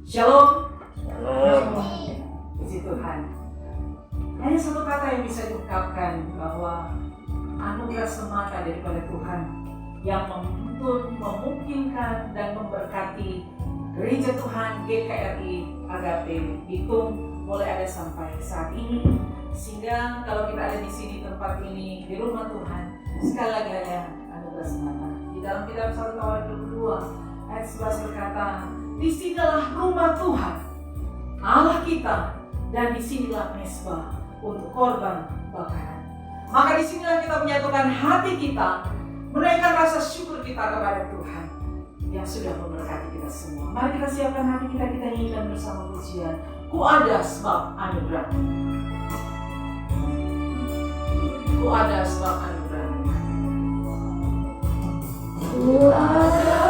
Shalom. Puji Tuhan. Hanya satu kata yang bisa diungkapkan, bahwa anugerah semata daripada Tuhan yang memungkinkan dan memberkati Gereja Tuhan GKRI Agape Bitung mulai ada sampai saat ini. Sehingga kalau kita ada di sini, tempat ini, di rumah Tuhan, sekali lagi hanya anugerah semata. Di dalam kitab 1 Tawarik 22 ayat 11 berkata, disinilah rumah Tuhan Allah kita, dan disinilah mezbah untuk korban bakaran. Maka disinilah kita menyatukan hati kita, menaikkan rasa syukur kita kepada Tuhan yang sudah memberkati kita semua. Mari kita siapkan hati kita, kita nyanyikan bersama pujian Ku ada sebab anugerah. Ku ada sebab anugerah. Ku ada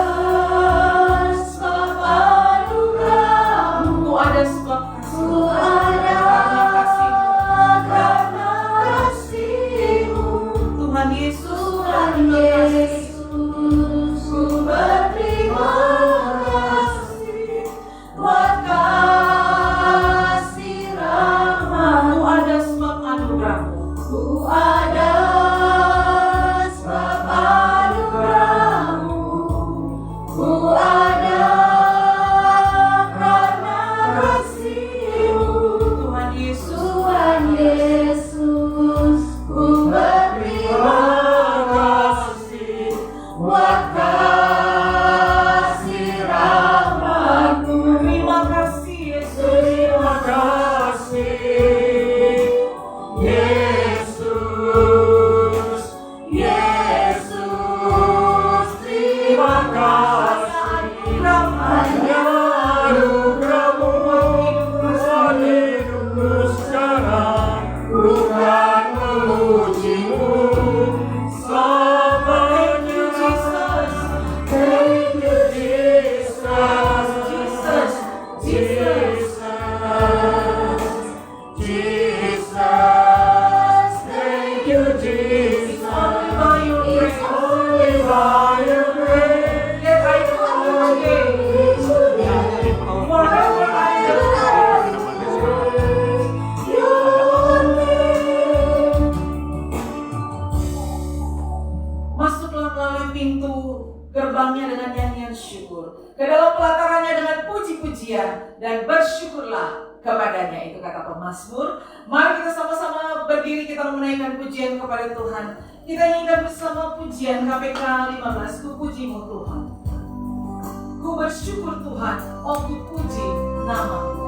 sebab anugerah. Ku ada sebab kasih. Ku ada karena kasih-Mu. Tuhan Yesus, Tuhan Yesus, ku berterima kasih buat kasih rahmat-Mu. Ku ada sebab anugerah-Mu. Ku ada sebab anugerah-Mu. Ku ada karena kasih-Mu. Tuhan Yesus, Tuhan Yesus, ku berterima kasih buat kasih rahmat-Mu. Terima kasih Yesus, terima kasih Yesus, Yesus, terima kasih anugerah-Mu buat hidupku sekarang. Ku kan memuji-Mu selamanya. Thank you Jesus, Jesus, Jesus, Jesus, thank you Jesus. It's only by your grace that I know whatever I do, you live. Masuklah melalui pintu gerbangnya dengan nyanyian syukur, ke dalam pelatarannya dengan puji-pujian, dan bersyukurlah kepadanya. Itu kata pemazmur. Mari kita sama-sama berdiri, kita menaikkan pujian kepada Tuhan. Kita nyanyikan bersama pujian KPK 15. Ku puji-Mu Tuhan, ku bersyukur Tuhan, oh ku puji nama-Mu.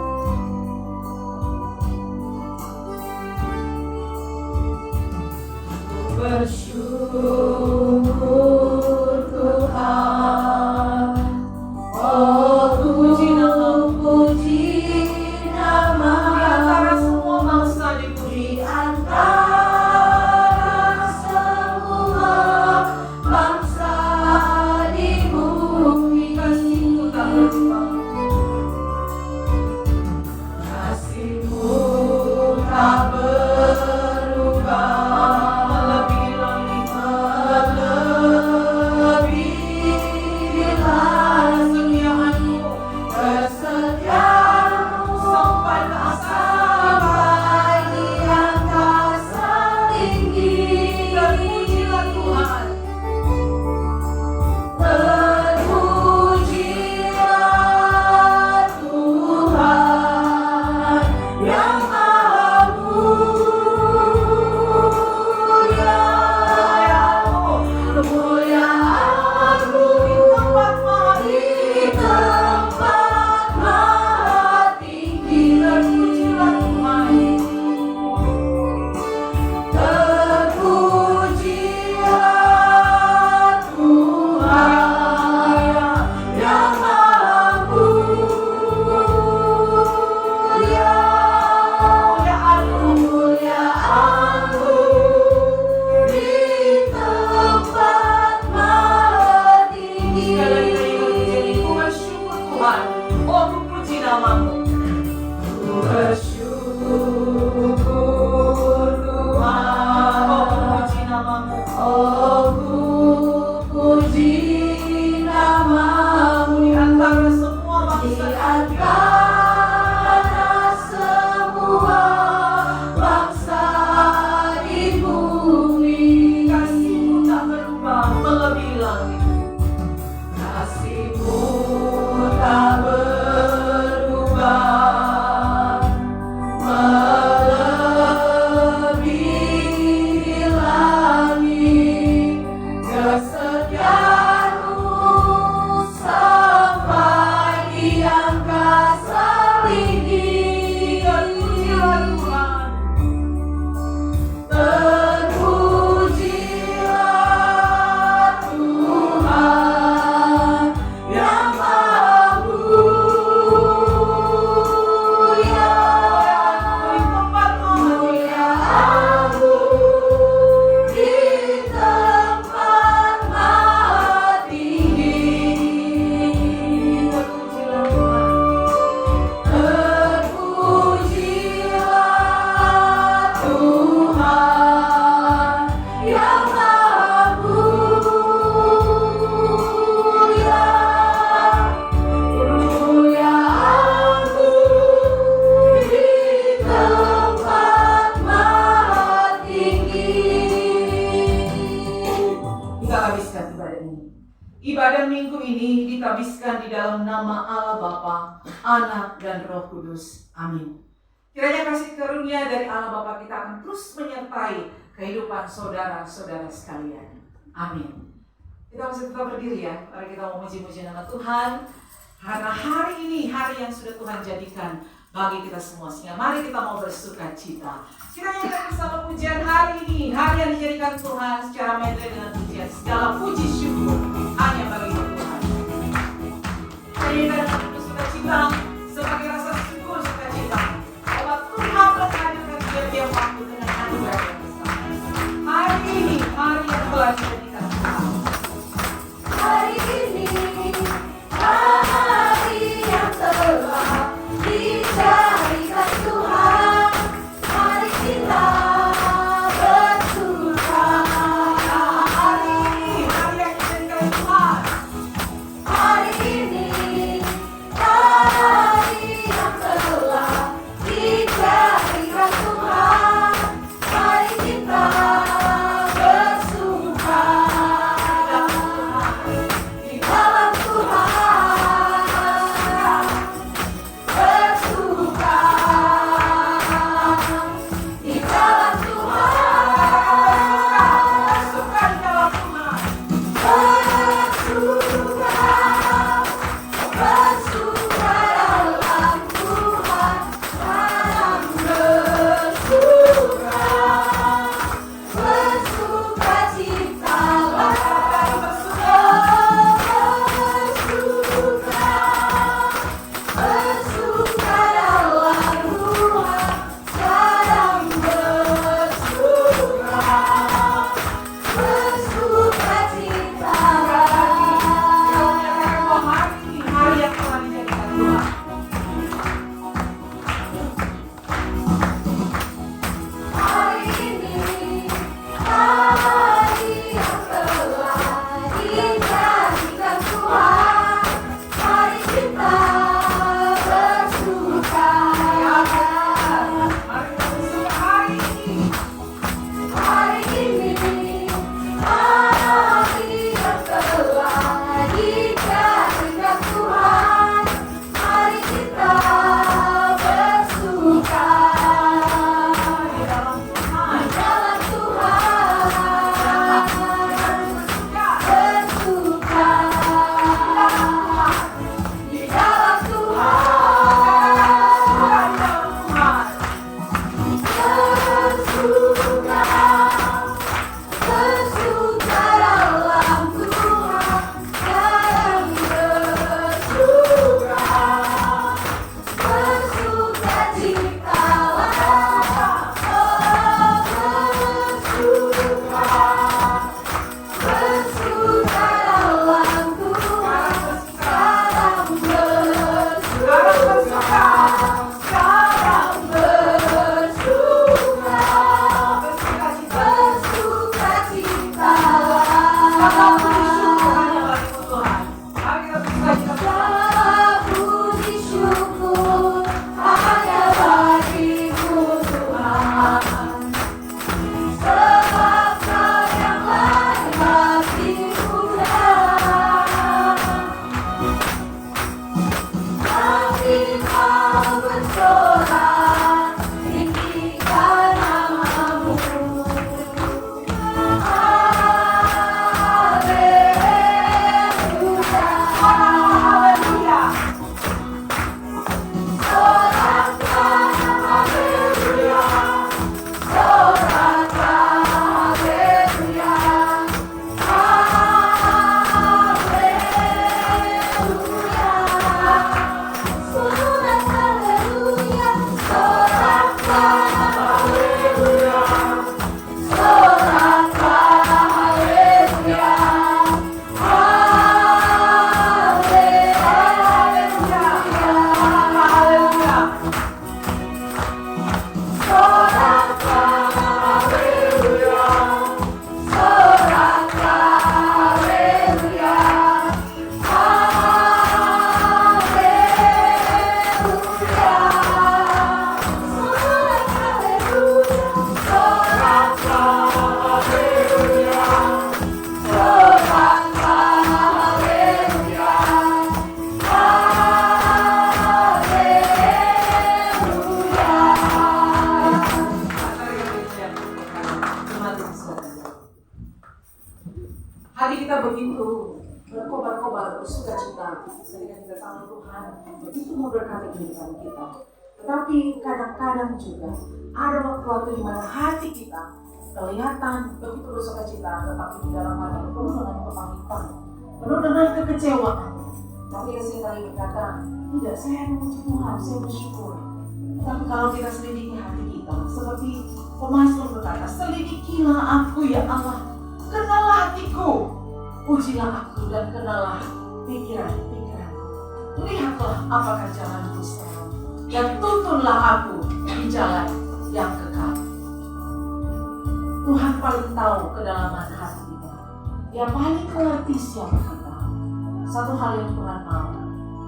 Ku bersyukur Tuhan, oh ku puji nama-Mu. Puji nama-Mu. Di antara semua bangsa dipuji, di antara semua bangsa di bumi. Kasih-Mu tak berubah, kasih-Mu tak berubah. Melebihi langit, melebihi langit. Kesetiaan-Mu, kesetiaan-Mu sampai ke sampai di angkasa tinggi. Terpujilah Tuhan, terpujilah Tuhan yang Maha Mulia. Kemuliaan-Mu di tempat maha tinggi. Terpujilah Tuhan yang Maha Mulia. Kemuliaan-Mu di tempat maha tinggi. Ku bersyukur Tuhan, oh ku puji nama-Mu. Ku bersyukur Tuhan, oh ku puji nama-Mu. Oh ku puji nama-Mu. Di antara semua bangsa, di antara minggu ini ditabiskan di dalam nama Allah Bapa, Anak, dan Roh Kudus. Amin. Kiranya kasih karunia dari Allah Bapa kita akan terus menyertai kehidupan saudara-saudara sekalian. Amin. Kita masih tetap berdiri ya, mari kita mau memuji nama Tuhan. Karena hari ini hari yang sudah Tuhan jadikan bagi kita semua, sehingga mari kita mau bersuka cita. Kiranya kita bersama pujian hari ini, hari yang dijadikan Tuhan secara medley dengan pujian, segala puji syukur hanya bagi Tuhan. Hari ini kita bersuka cita sebagai rasa syukur suka cita bahwa Tuhan menghadirkan setiap waktu dengan anugerah yang besar. Hari ini hari yang telah dijadikan Tuhan. Hari ini hari yang telah dijadikan Tuhan. Mari kita bersuka. Hari ini hari yang dijadikan Tuhan. ketika kita tahu Tuhan begitu memberkati kehidupan kita. Tetapi kadang-kadang juga ada waktu-waktu di mana hati kita kelihatan begitu bersukacita, tetapi di dalam hati penuh dengan kepahitan, penuh dengan kekecewaan. Tapi kita seringkali berkata, tidak, saya memuji Tuhan, saya bersyukur. Tapi kalau kita selidiki hati kita, seperti pemazmur berkata, selidikilah aku ya Allah, kenalah hatiku, ujilah aku dan kenalah pikiran-pikiranku. Lihatlah apakah jalanku selalu, dan tuntunlah aku di jalan yang kekal. Tuhan paling tahu kedalaman hati kita. Dia paling mengerti siapa kita. Satu hal yang Tuhan mau,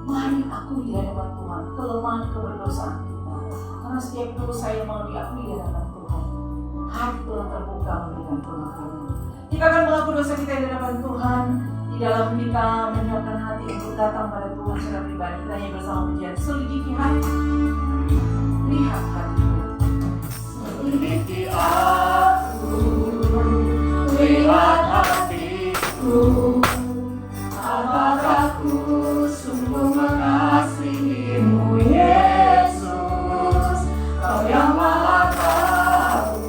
mari akui di hadapan Tuhan kelemahan keberdosaan kita. Karena setiap dosa yang mau diakui di hadapan Tuhan, hati Tuhan terbuka memberikan pengampunan. Kita akan mengaku dosa kita di hadapan Tuhan. Di dalam kita menyiapkan hati untuk datang pada Tuhan secara pribadi. Kita hanya bersama pujian, selidiki hati, lihat hatiku. Selidiki aku, lihat hatiku. Apakah ku sungguh mengasihimu, Yesus? Kau yang Maha Tahu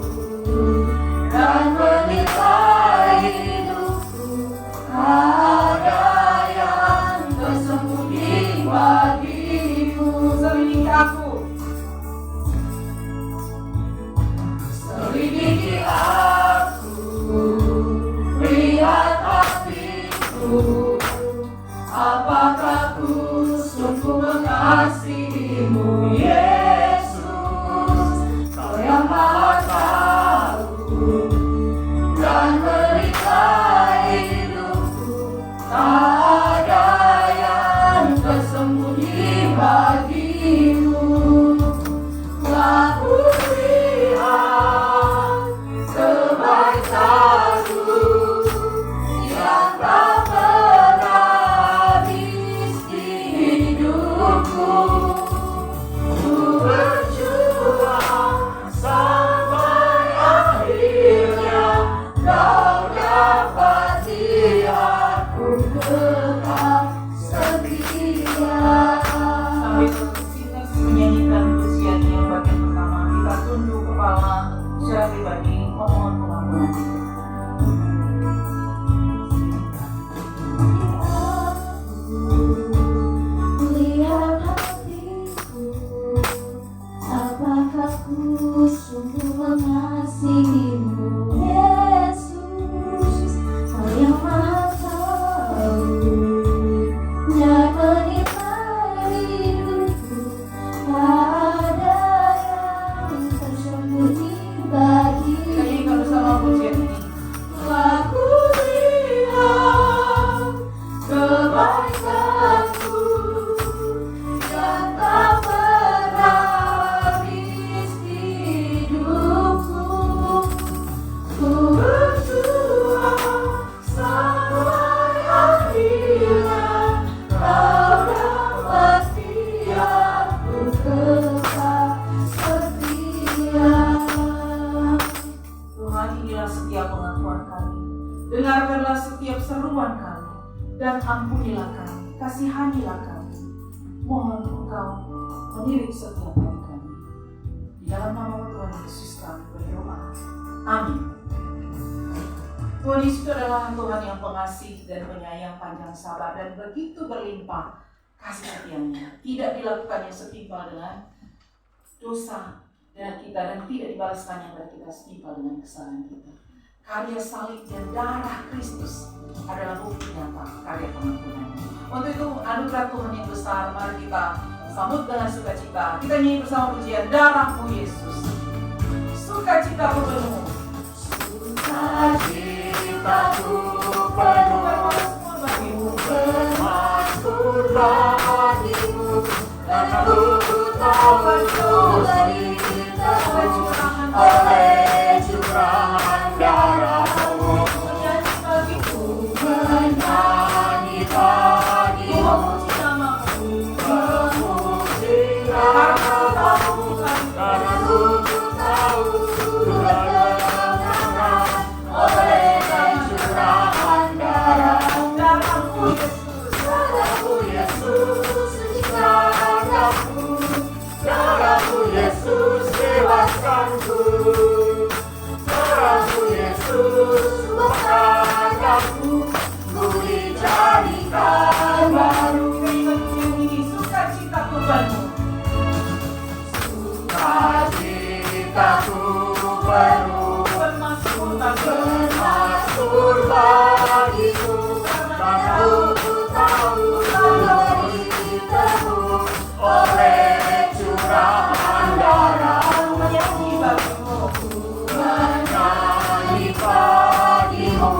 dan menilai hidupku. Ada yang tersembunyi bagimu. Selidiki aku, selidiki aku, lihat hatiku. Apakah ku sungguh mengasihimu, Yesus? Kau yang Maha Tahu dan menilai hidupku. Tak ada yang tersembunyi bagimu. Aku lihat kebaikanmu yang tak pernah habis di hidupku. Ku berjuang sampai akhirnya kau dapati aku tetap setia. Sambil kita menyanyikan pujian yang bagian pertama, kita tunduk kepala secara pribadi memohon pengampunan. Lihat hatiku, apakah ku sungguh mengasihimu, Yesus? Kau yang Maha Tahu dan menilai hidupku. Ada yang tersembunyi bagimu. Kita bersama pujian ini. Aku lihat kebaikanmu yang tak pernah habis di hidupku. Ku berjuang sampai akhirnya kau dapati aku tetap setia. Tuhan, inilah setiap pengakuan kami. Dengarkanlah setiap seruan kami dan ampunilah kami, kasihanilah kami. Mohon Engkau menirik setiap hati kami. Di dalam nama Tuhan Yesus kami berdoa. Amin. Tuhan Yesus adalah Tuhan yang pengasih dan penyayang, panjang sabar, dan begitu berlimpah kasih setianya. Tidak dilakukannya setimpal dengan dosa dan kita, dan tidak dibalaskannya pada kita setimpal dengan kesalahan kita. Karya salib dan darah Kristus adalah bukti nyata karya pengampunan. Untuk itu anugerah Tuhan yang besar, mari kita sambut dengan sukacita. Kita nyanyi bersama pujian Darahmu Yesus. Sukacitaku penuh, sukacitaku penuh, bermasmur bagimu, karena ku tahu beri kita oleh curahan darahmu. Menyanyi bagimu, memuji namamu, karena ku tahu kemenangan oleh curahan darahmu. Darahmu Yesus, darahmu Yesus, sucikan aku. Darahmu Yesus, bebaskanku. Darahmu Yesus, ubahkan aku. Ku dijadikan baru. Sukacitaku penuh. Sukacitaku penuh. Bermasmur Bermasmur bagiku. Karena ku tahu menderitamu oleh curahan darahmu. menyanyi bagimu. Menyanyi bagimu.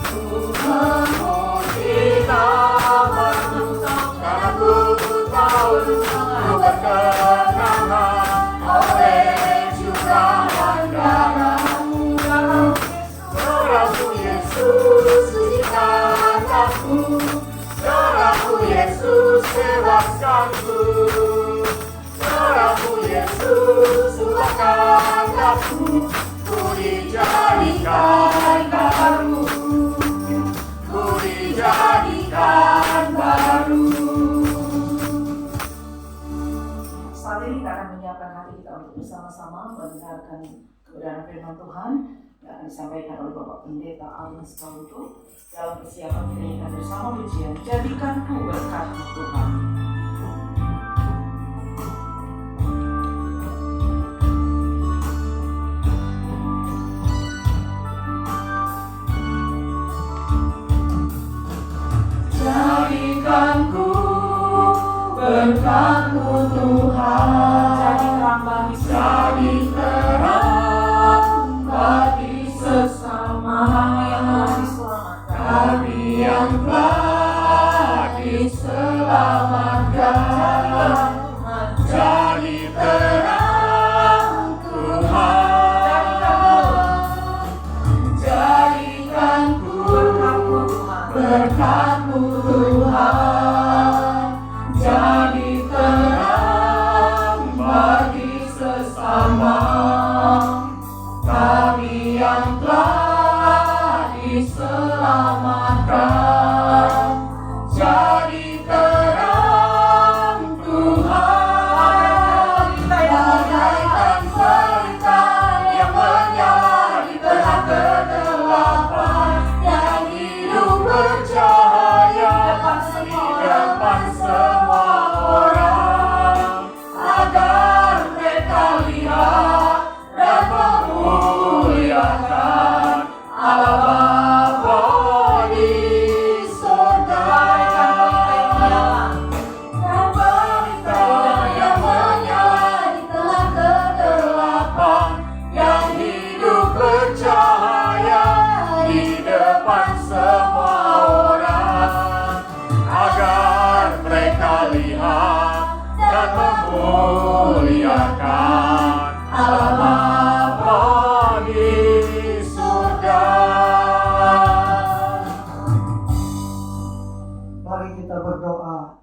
Ku memuji namamu. Karena ku tahu ku berkenangan oleh curahan darahmu. Darahmu Yesus, sucikan aku. Darahmu Yesus, bebaskanku. Darahmu Yesus, ubahkan aku. Ku dijadikan baru. Ku dijadikan baru. Saat ini kita akan menyiapkan hati kita untuk bersama-sama mendengarkan kebenaran firman Tuhan yang akan disampaikan oleh Bapak Pendeta Agnes Kauntu dalam persiapan menyanyikan bersama pujian Jadikanku Berkat-Mu Tuhan. Jadikanku berkat-Mu Tuhan. Jadi terang bagi Jadi terang bagi sesama kami yang telah diselamatkan. Jadi terang Tuhan. Jadikanku berkat-Mu Tuhan. Jadi terang bagi sesama kami yang telah diselamatkan. Jadi terang Tuhan, bagaikan pelita yang menyala di tengah kegelapan, yang hidup bercahaya di depan semua orang, agar mereka lihat dan memuliakan Allah Bapa di surga. Dan pelita yang menyala di tengah kegelapan, yang hidup bercahaya di depan semua orang, agar mereka lihat dan memuliakan Allah Bapa di surga. Mari kita berdoa.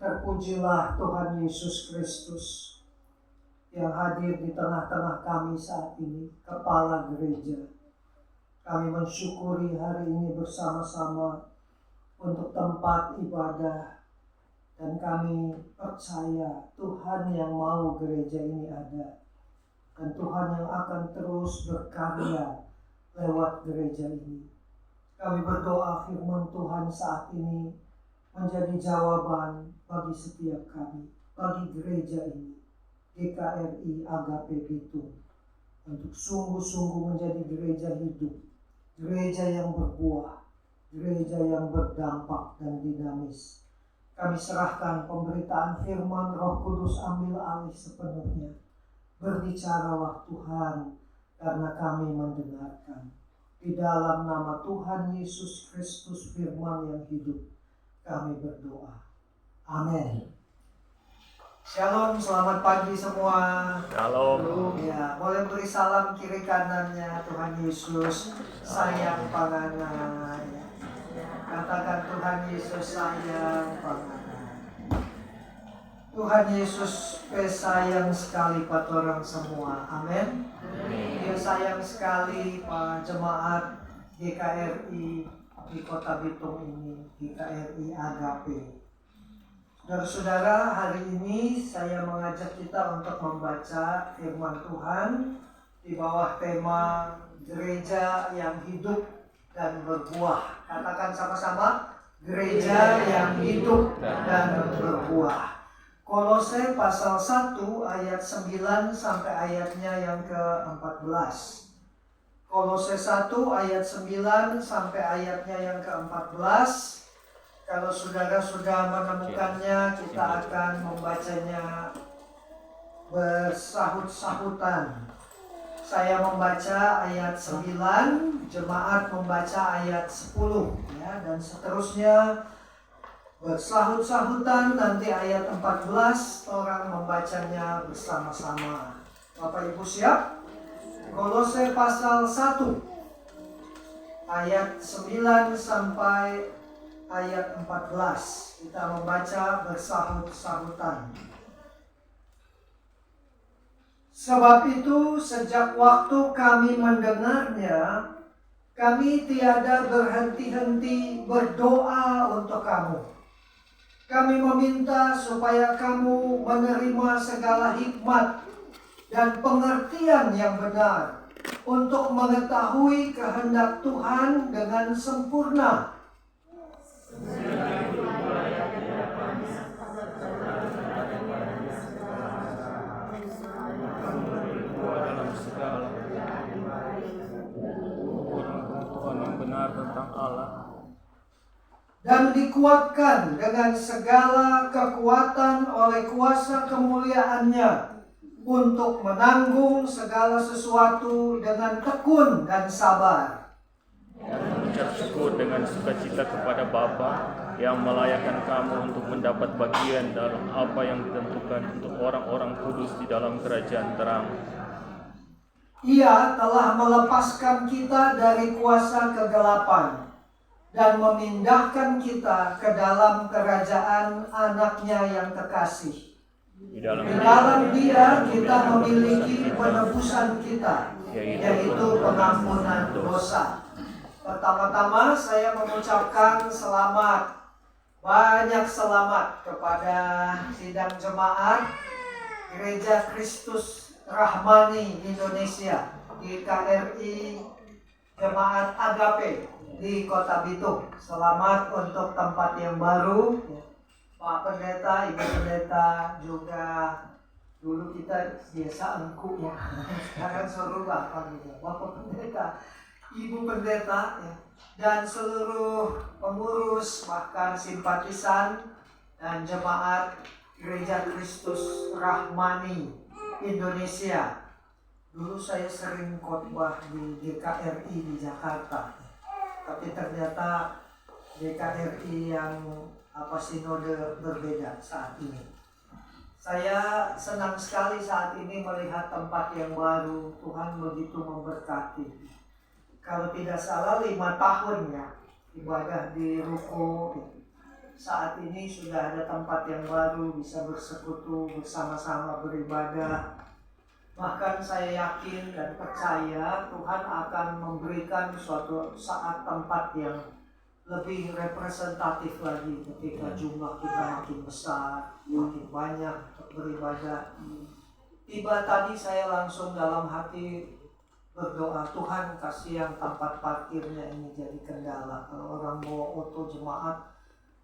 Terpujilah Tuhan Yesus Kristus yang hadir di tengah-tengah kami saat ini, Kepala Gereja. Kami mensyukuri hari ini bersama-sama untuk tempat ibadah, dan kami percaya Tuhan yang mau gereja ini ada, dan Tuhan yang akan terus berkarya lewat gereja ini. Kami berdoa firman Tuhan saat ini menjadi jawaban bagi setiap kami, bagi gereja ini, GKRI Agape Bitung, untuk sungguh-sungguh menjadi gereja hidup, gereja yang berbuah, gereja yang berdampak dan dinamis. Kami serahkan pemberitaan firman, Roh Kudus ambil alih sepenuhnya. Berbicaralah Tuhan, karena kami mendengarkan. Di dalam nama Tuhan Yesus Kristus firman yang hidup, kami berdoa. Amin. Shalom, selamat pagi semua. Shalom. Ya, boleh beri salam kiri kanannya. Tuhan Yesus sayang panganan. Ya. Katakan Tuhan Yesus sayang panganan. Tuhan Yesus sayang sekali pada orang semua. Amin. Dia sayang sekali Pak jemaat GKRI di Kota Bitung ini, GKRI Agape. Saudara-saudara, hari ini saya mengajak kita untuk membaca firman Tuhan di bawah tema gereja yang hidup dan berbuah. Katakan sama-sama, gereja yang hidup dan berbuah. Kolose pasal 1 ayat 9 sampai ayatnya yang ke-14. Kolose 1 ayat 9 sampai ayatnya yang ke-14. Kalau saudara sudah menemukannya, kita akan membacanya bersahut-sahutan. Saya membaca ayat 9, jemaat membaca ayat 10, ya, dan seterusnya bersahut-sahutan. Nanti ayat 14 orang membacanya bersama-sama. Bapak Ibu siap? Kolose pasal 1 ayat 9 sampai ayat 14. Kita membaca bersahut-sahutan. Sebab itu sejak waktu kami mendengarnya, kami tiada berhenti-henti berdoa untuk kamu. Kami meminta supaya kamu menerima segala hikmat dan pengertian yang benar untuk mengetahui kehendak Tuhan dengan sempurna. Tentang Allah Dan dikuatkan dengan segala kekuatan oleh kuasa kemuliaan-Nya untuk menanggung segala sesuatu dengan tekun dan sabar. dan mengucap syukur dengan sukacita kepada Bapa yang melayakkan kamu untuk mendapat bagian dalam apa yang ditentukan untuk orang-orang kudus di dalam kerajaan terang. Ia telah melepaskan kita dari kuasa kegelapan dan memindahkan kita ke dalam kerajaan Anak-Nya yang kekasih. Di dalam Dia kita memiliki penebusan kita, yaitu pengampunan dosa. Pertama-tama saya mengucapkan selamat, banyak selamat kepada sidang jemaat Gereja Kristus Rahmani Indonesia di KRI Jemaat Agape di Kota Bitung. Selamat untuk tempat yang baru. Pak Pendeta, Ibu Pendeta, juga dulu kita biasa engku ya. Sekarang suruh Bapak gitu. Bapak Pendeta, Ibu Pendeta ya, dan seluruh pengurus bahkan simpatisan dan jemaat Gereja Kristus Rahmani Indonesia. Dulu saya sering khotbah di GKRI di Jakarta, tapi ternyata GKRI yang sinode berbeda saat ini. Saya senang sekali saat ini melihat tempat yang baru. Tuhan begitu memberkati. Kalau tidak salah 5 tahun ya ibadah di ruko. Saat ini sudah ada tempat yang baru, bisa bersekutu bersama-sama beribadah. Bahkan saya yakin dan percaya Tuhan akan memberikan suatu saat tempat yang lebih representatif lagi ketika jumlah kita makin besar, makin banyak beribadah. Tiba tadi saya langsung dalam hati berdoa, Tuhan kasih yang tempat parkirnya ini jadi kendala. Kalau orang bawa oto jemaat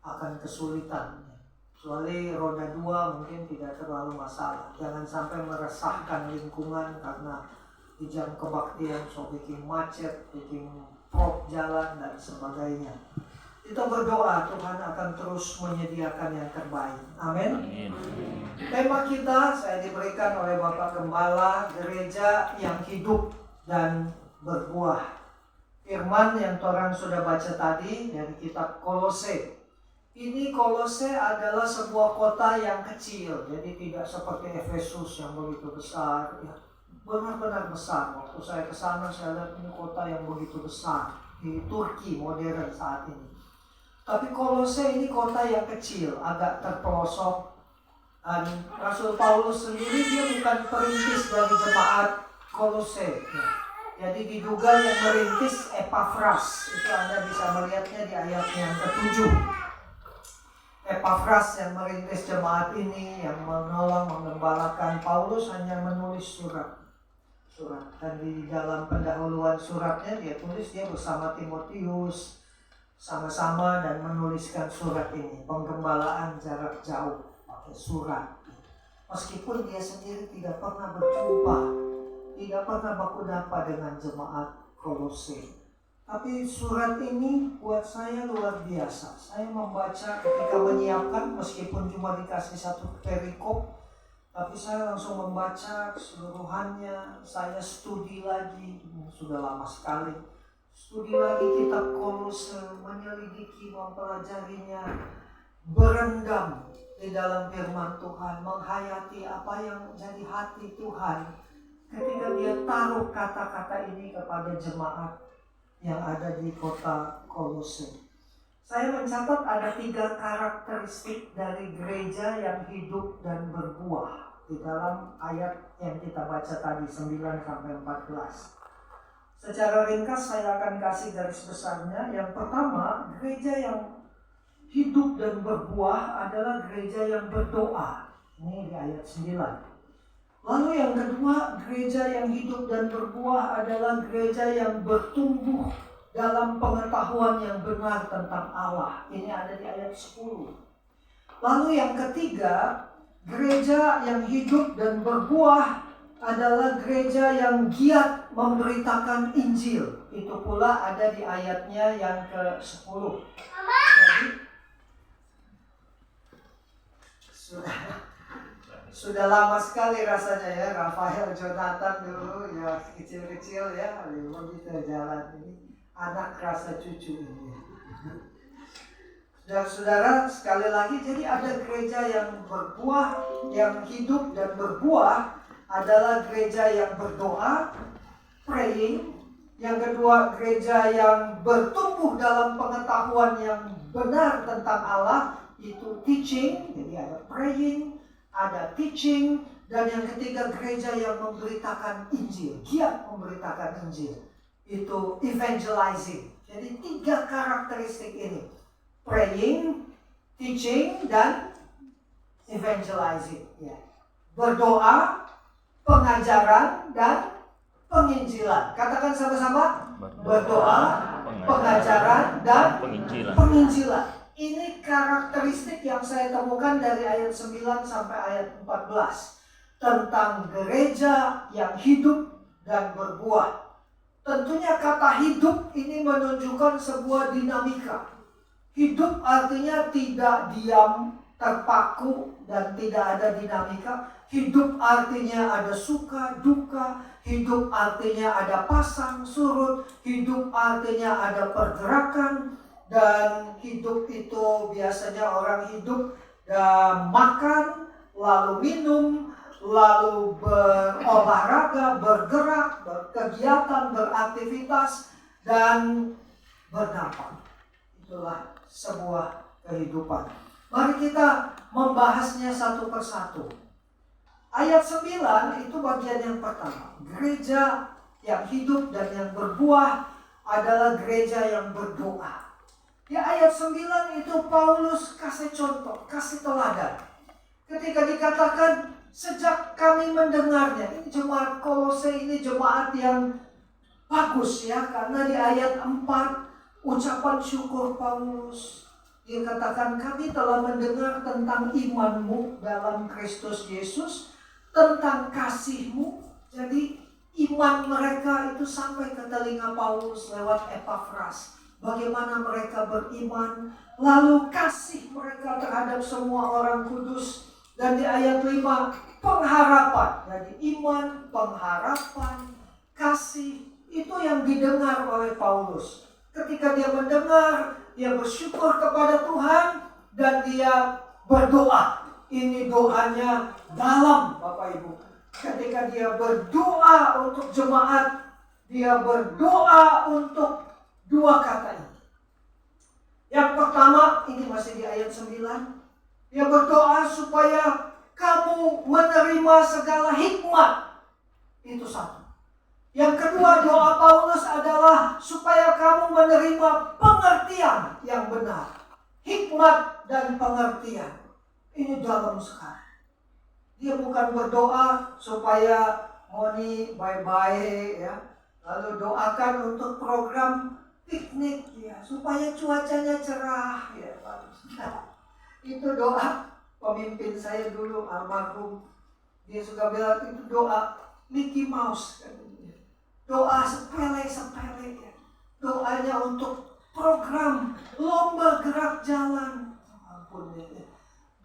akan kesulitan. Kecuali roda 2 mungkin tidak terlalu masalah. Jangan sampai meresahkan lingkungan karena di jam kebaktian so bikin macet, bikin prop jalan dan sebagainya. Kita berdoa Tuhan akan terus menyediakan yang terbaik. Amin. Tema kita saya diberikan oleh Bapak Gembala, gereja yang hidup dan berbuah. Firman yang orang sudah baca tadi dari kitab Kolose. Ini Kolose adalah sebuah kota yang kecil, jadi tidak seperti Efesus yang begitu besar. Ya, benar-benar besar. Waktu saya ke sana saya lihat ini kota yang begitu besar di Turki modern saat ini. Tapi Kolose ini kota yang kecil, agak terpelosok. Dan Rasul Paulus sendiri dia bukan perintis dari jemaat Kolose. Ya. Jadi diduga yang merintis Epafras. Itu Anda bisa melihatnya di ayat yang ke-7. Epafras yang merintis jemaat ini, yang menolong mengembalakan Paulus, hanya menulis surat. Dan di dalam pendahuluan suratnya dia tulis dia bersama Timotius sama-sama dan menuliskan surat ini, penggembalaan jarak jauh pakai surat. Meskipun dia sendiri tidak pernah berjumpa, tidak pernah berjumpa dengan jemaat Kolose. Tapi surat ini buat saya luar biasa. Saya membaca ketika menyiapkan, meskipun cuma dikasih satu perikop, tapi saya langsung membaca keseluruhannya. Saya studi lagi, sudah lama sekali. Studi lagi kitab Kolose, menyelidiki, mempelajarinya, berendam di dalam firman Tuhan, menghayati apa yang jadi hati Tuhan ketika dia taruh kata-kata ini kepada jemaat yang ada di kota Kolose. Saya mencatat ada 3 karakteristik dari gereja yang hidup dan berbuah di dalam ayat yang kita baca tadi 9-14. Secara ringkas saya akan kasih garis besarnya. Yang pertama, gereja yang hidup dan berbuah adalah gereja yang berdoa. Ini di ayat 9. Lalu yang kedua, gereja yang hidup dan berbuah adalah gereja yang bertumbuh dalam pengetahuan yang benar tentang Allah. Ini ada di ayat 10. Lalu yang ketiga, gereja yang hidup dan berbuah adalah gereja yang giat memberitakan Injil. Itu pula ada di ayatnya yang ke-10. Jadi, sudah lama sekali rasanya ya, Rafael Jonathan dulu ya kecil-kecil ya, begitu jalan ini, anak rasa cucu ini. Saudara-saudara, sekali lagi, jadi ada gereja yang berbuah, yang hidup dan berbuah adalah gereja yang berdoa, praying. Yang kedua, gereja yang bertumbuh dalam pengetahuan yang benar tentang Allah, itu teaching, jadi ada praying, ada teaching. Dan yang ketiga, gereja yang memberitakan Injil, giat memberitakan Injil, itu evangelizing. Jadi 3 karakteristik ini, praying, teaching, dan evangelizing. Ya. Berdoa, pengajaran, dan penginjilan. Katakan sama-sama, berdoa, pengajaran, dan penginjilan. Ini karakteristik yang saya temukan dari ayat 9 sampai ayat 14 tentang gereja yang hidup dan berbuah. Tentunya kata hidup ini menunjukkan sebuah dinamika. Hidup artinya tidak diam, terpaku, dan tidak ada dinamika. Hidup artinya ada suka, duka. Hidup artinya ada pasang, surut. Hidup artinya ada pergerakan. Dan hidup itu biasanya orang hidup dan makan, lalu minum, lalu berolahraga, bergerak, berkegiatan, beraktivitas, dan bernafas. Itulah sebuah kehidupan. Mari kita membahasnya satu persatu. Ayat 9 itu bagian yang pertama. Gereja yang hidup dan yang berbuah adalah gereja yang berdoa. Di ayat 9 itu Paulus kasih contoh, kasih teladan. Ketika dikatakan sejak kami mendengarnya, ini jemaat Kolose ini jemaat yang bagus ya, karena di ayat 4 ucapan syukur Paulus. Dia katakan kami telah mendengar tentang imanmu dalam Kristus Yesus, tentang kasihmu. Jadi iman mereka itu sampai ke telinga Paulus lewat Epafras. Bagaimana mereka beriman, lalu kasih mereka terhadap semua orang kudus. Dan di ayat 5, pengharapan. Jadi iman, pengharapan, kasih, itu yang didengar oleh Paulus. Ketika dia mendengar, dia bersyukur kepada Tuhan, dan dia berdoa. Ini doanya dalam, Bapak Ibu. Ketika dia berdoa untuk jemaat, dia berdoa untuk 2 kata ini. Yang pertama, ini masih di ayat 9. Dia berdoa supaya kamu menerima segala hikmat. Itu satu. Yang kedua, doa Paulus adalah supaya kamu menerima pengertian yang benar. hikmat dan pengertian. Ini dalam sekali. Dia bukan berdoa supaya Moni bye-bye ya. Lalu doakan untuk program piknik ya, supaya cuacanya cerah ya. Itu doa pemimpin saya dulu, almarhum. Dia suka bilang itu doa Mickey Mouse. Doa sepele-sepele ya. Doanya untuk program lomba gerak jalan. Ampun ya.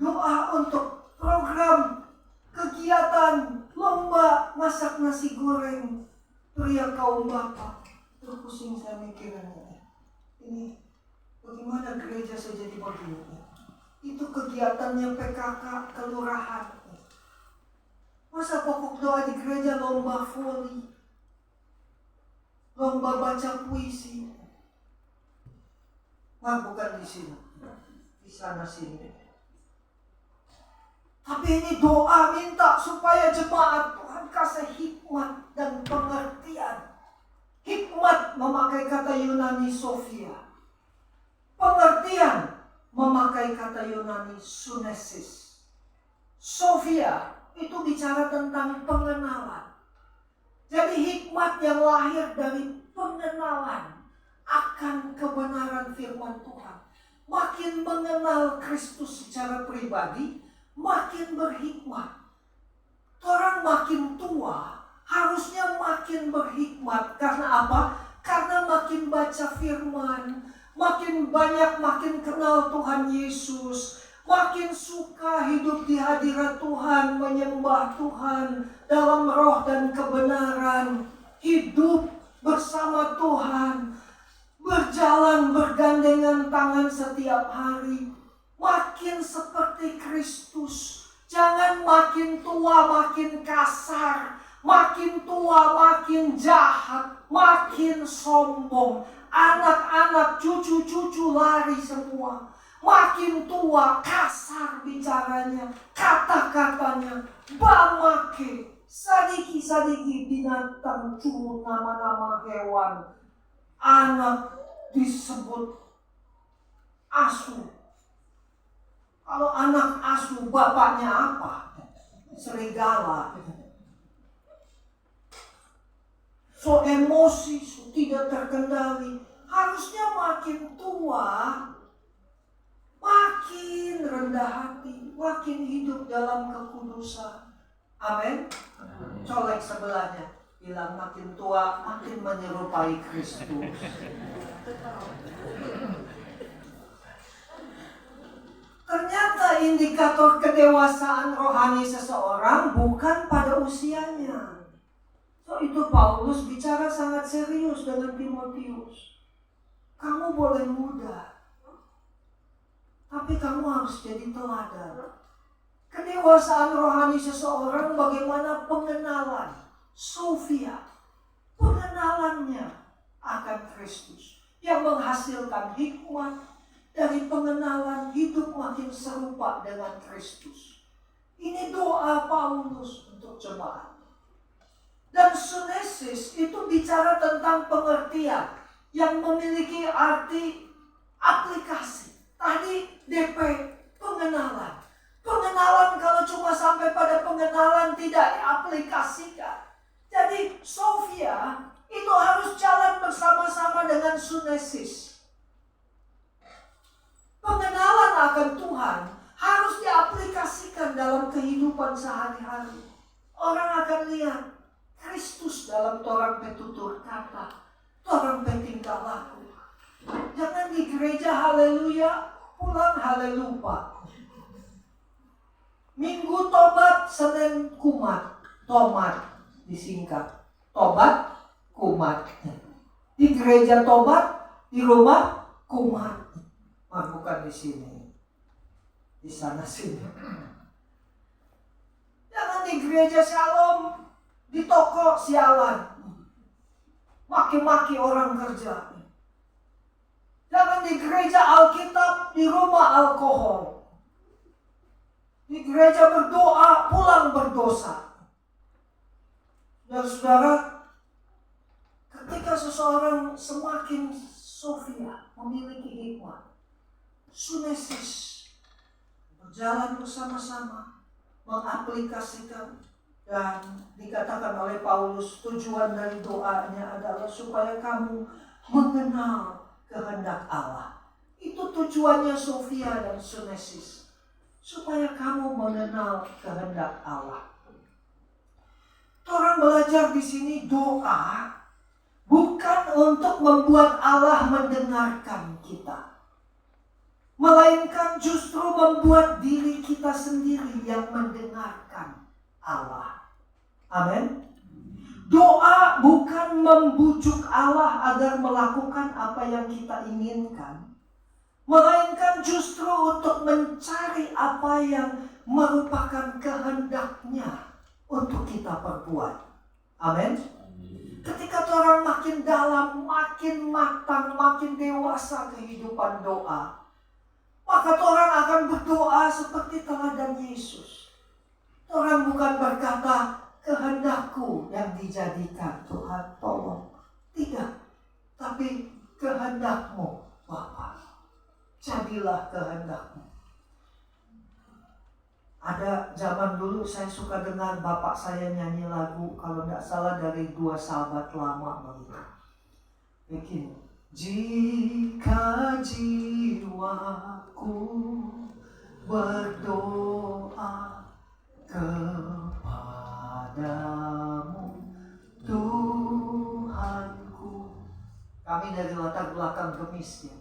Doa untuk program kegiatan lomba masak nasi goreng pria kaum bapak. Terus pusing saya mikirnya. Ini bagaimana gereja saya jadi begini? Itu kegiatannya PKK kelurahan. Masa pokok doa di gereja lomba voli, lomba baca puisi? Wah, bukan di sini, di sana sini. Tapi ini doa minta supaya jemaat Tuhan kasih hikmat dan pengertian. Hikmat memakai kata Yunani Sophia. Pengertian memakai kata Yunani sunesis. Sophia itu bicara tentang pengenalan. Jadi hikmat yang lahir dari pengenalan akan kebenaran firman Tuhan. Makin mengenal Kristus secara pribadi, makin berhikmat. Orang makin tua harusnya makin berhikmat. Karena apa? Karena makin baca firman, makin banyak makin kenal Tuhan Yesus, makin suka hidup di hadirat Tuhan, menyembah Tuhan dalam roh dan kebenaran, hidup bersama Tuhan, berjalan bergandengan tangan setiap hari, makin seperti Kristus. Jangan makin tua makin kasar, makin tua makin jahat, makin sombong. Anak-anak, cucu-cucu lari semua. Makin tua kasar bicaranya, kata-katanya, bamake, sadiki-sadiki binatang, curu nama-nama hewan. Anak disebut asu. Kalau anak asu bapaknya apa? Serigala. So emosi, so tidak terkendali. Harusnya makin tua, makin rendah hati, makin hidup dalam kekudusan. Amin. Colek sebelahnya, bilang makin tua, makin menyerupai Kristus. Ternyata indikator kedewasaan rohani seseorang bukan pada usianya. So itu Paulus bicara sangat serius dengan Timotius. Kamu boleh muda, tapi kamu harus jadi teladan. Kedewasaan rohani seseorang bagaimana pengenalan, Sophia, pengenalannya akan Kristus yang menghasilkan hikmat. Dari pengenalan hidup makin serupa dengan Kristus. Ini doa Paulus untuk jemaat. Dan sunesis itu bicara tentang pengertian yang memiliki arti aplikasi. Tadi DP, pengenalan. Pengenalan kalau cuma sampai pada pengenalan tidak diaplikasikan. Jadi Sophia itu harus jalan bersama-sama dengan sunesis. Pengenalan akan Tuhan harus diaplikasikan dalam kehidupan sehari-hari. Orang akan lihat Kristus dalam torang petutur kata, torang petingkah laku. Jangan di gereja haleluya, pulang halelupa. Minggu tobat, Senin kumat, tomat disingkat. Tobat, kumat. Di gereja tobat, di rumah kumat. Bukan di sini, di sana sini. Jangan di gereja shalom, di toko sialan, maki-maki orang kerja. Jangan di gereja Alkitab, di rumah alkohol. Di gereja berdoa, pulang berdosa. Saudara, ketika seseorang semakin Sophia memiliki hikmat, sunesis, berjalan bersama-sama, mengaplikasikan. Dan dikatakan oleh Paulus, tujuan dari doanya adalah supaya kamu mengenal kehendak Allah. Itu tujuannya Sofia dan sunesis, supaya kamu mengenal kehendak Allah. Orang belajar di sini doa bukan untuk membuat Allah mendengarkan kita, melainkan justru membuat diri kita sendiri yang mendengarkan Allah. Amin. Doa bukan membujuk Allah agar melakukan apa yang kita inginkan, melainkan justru untuk mencari apa yang merupakan kehendaknya untuk kita perbuat. Amin. Ketika orang makin dalam, makin matang, makin dewasa kehidupan doa, maka orang akan berdoa seperti teladan Yesus. Orang bukan berkata, kehendakku yang dijadikan, Tuhan tolong. Tidak. Tapi kehendakmu, Bapa. Jadilah kehendakmu. Ada zaman dulu saya suka dengar bapak saya nyanyi lagu, kalau tidak salah dari 2 sahabat lama begitu. Begini. Jika jiwaku berdoa kepadamu, Tuhanku. Kami dari latar belakang gemis ya.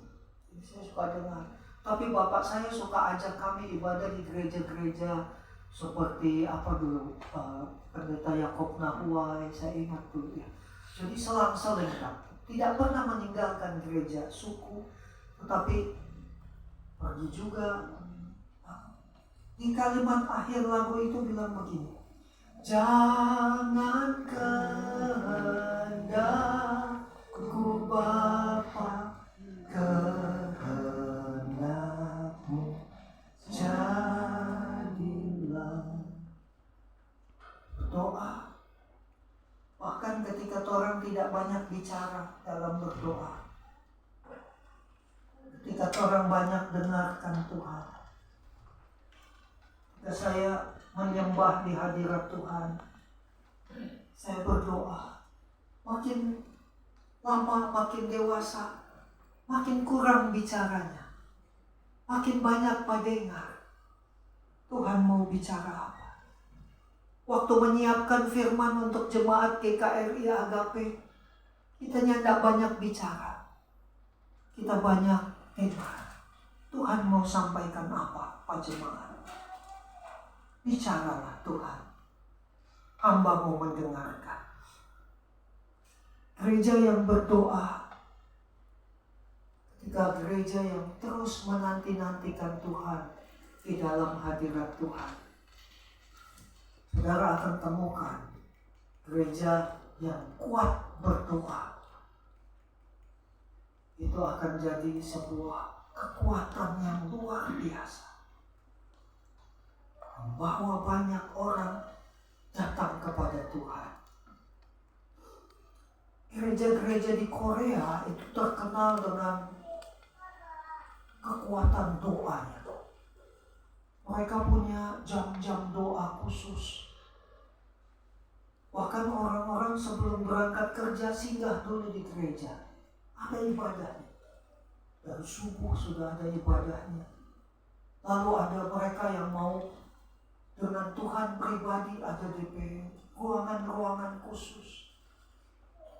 Saya suka dengar. Tapi bapak saya suka ajak kami ibadah di gereja-gereja seperti apa dulu, Pendeta Yakob Nahuai, saya ingat dulu ya. Jadi selang-seling tidak pernah meninggalkan gereja suku, tetapi pergi juga. Di kalimat akhir lagu itu bilang begini, jangan kehendakku Bapa, kehendakmu jadilah. Doa. Bahkan ketika orang tidak banyak bicara dalam berdoa, ketika orang banyak dengarkan Tuhan, ketika saya menyembah di hadirat Tuhan, saya berdoa, makin lama makin dewasa, makin kurang bicaranya, makin banyak mendengar. Tuhan mau bicara apa? Waktu menyiapkan firman untuk jemaat GKRI Agape, kita tidak banyak bicara, kita banyak dengar. Tuhan mau sampaikan apa, Pak Jemaat? Bicaralah Tuhan, hamba mau mendengarkan. Gereja yang berdoa, ketika gereja yang terus menanti-nantikan Tuhan di dalam hadirat Tuhan, saudara akan temukan gereja yang kuat berdoa. Itu akan jadi sebuah kekuatan yang luar biasa, membawa banyak orang datang kepada Tuhan. Gereja-gereja di Korea itu terkenal dengan kekuatan doanya. Mereka punya jam-jam doa khusus. Bahkan orang-orang sebelum berangkat kerja singgah dulu di gereja. Ada ibadahnya. Dari subuh sudah ada ibadahnya. Lalu ada mereka yang mau dengan Tuhan pribadi, ada di ruangan-ruangan khusus.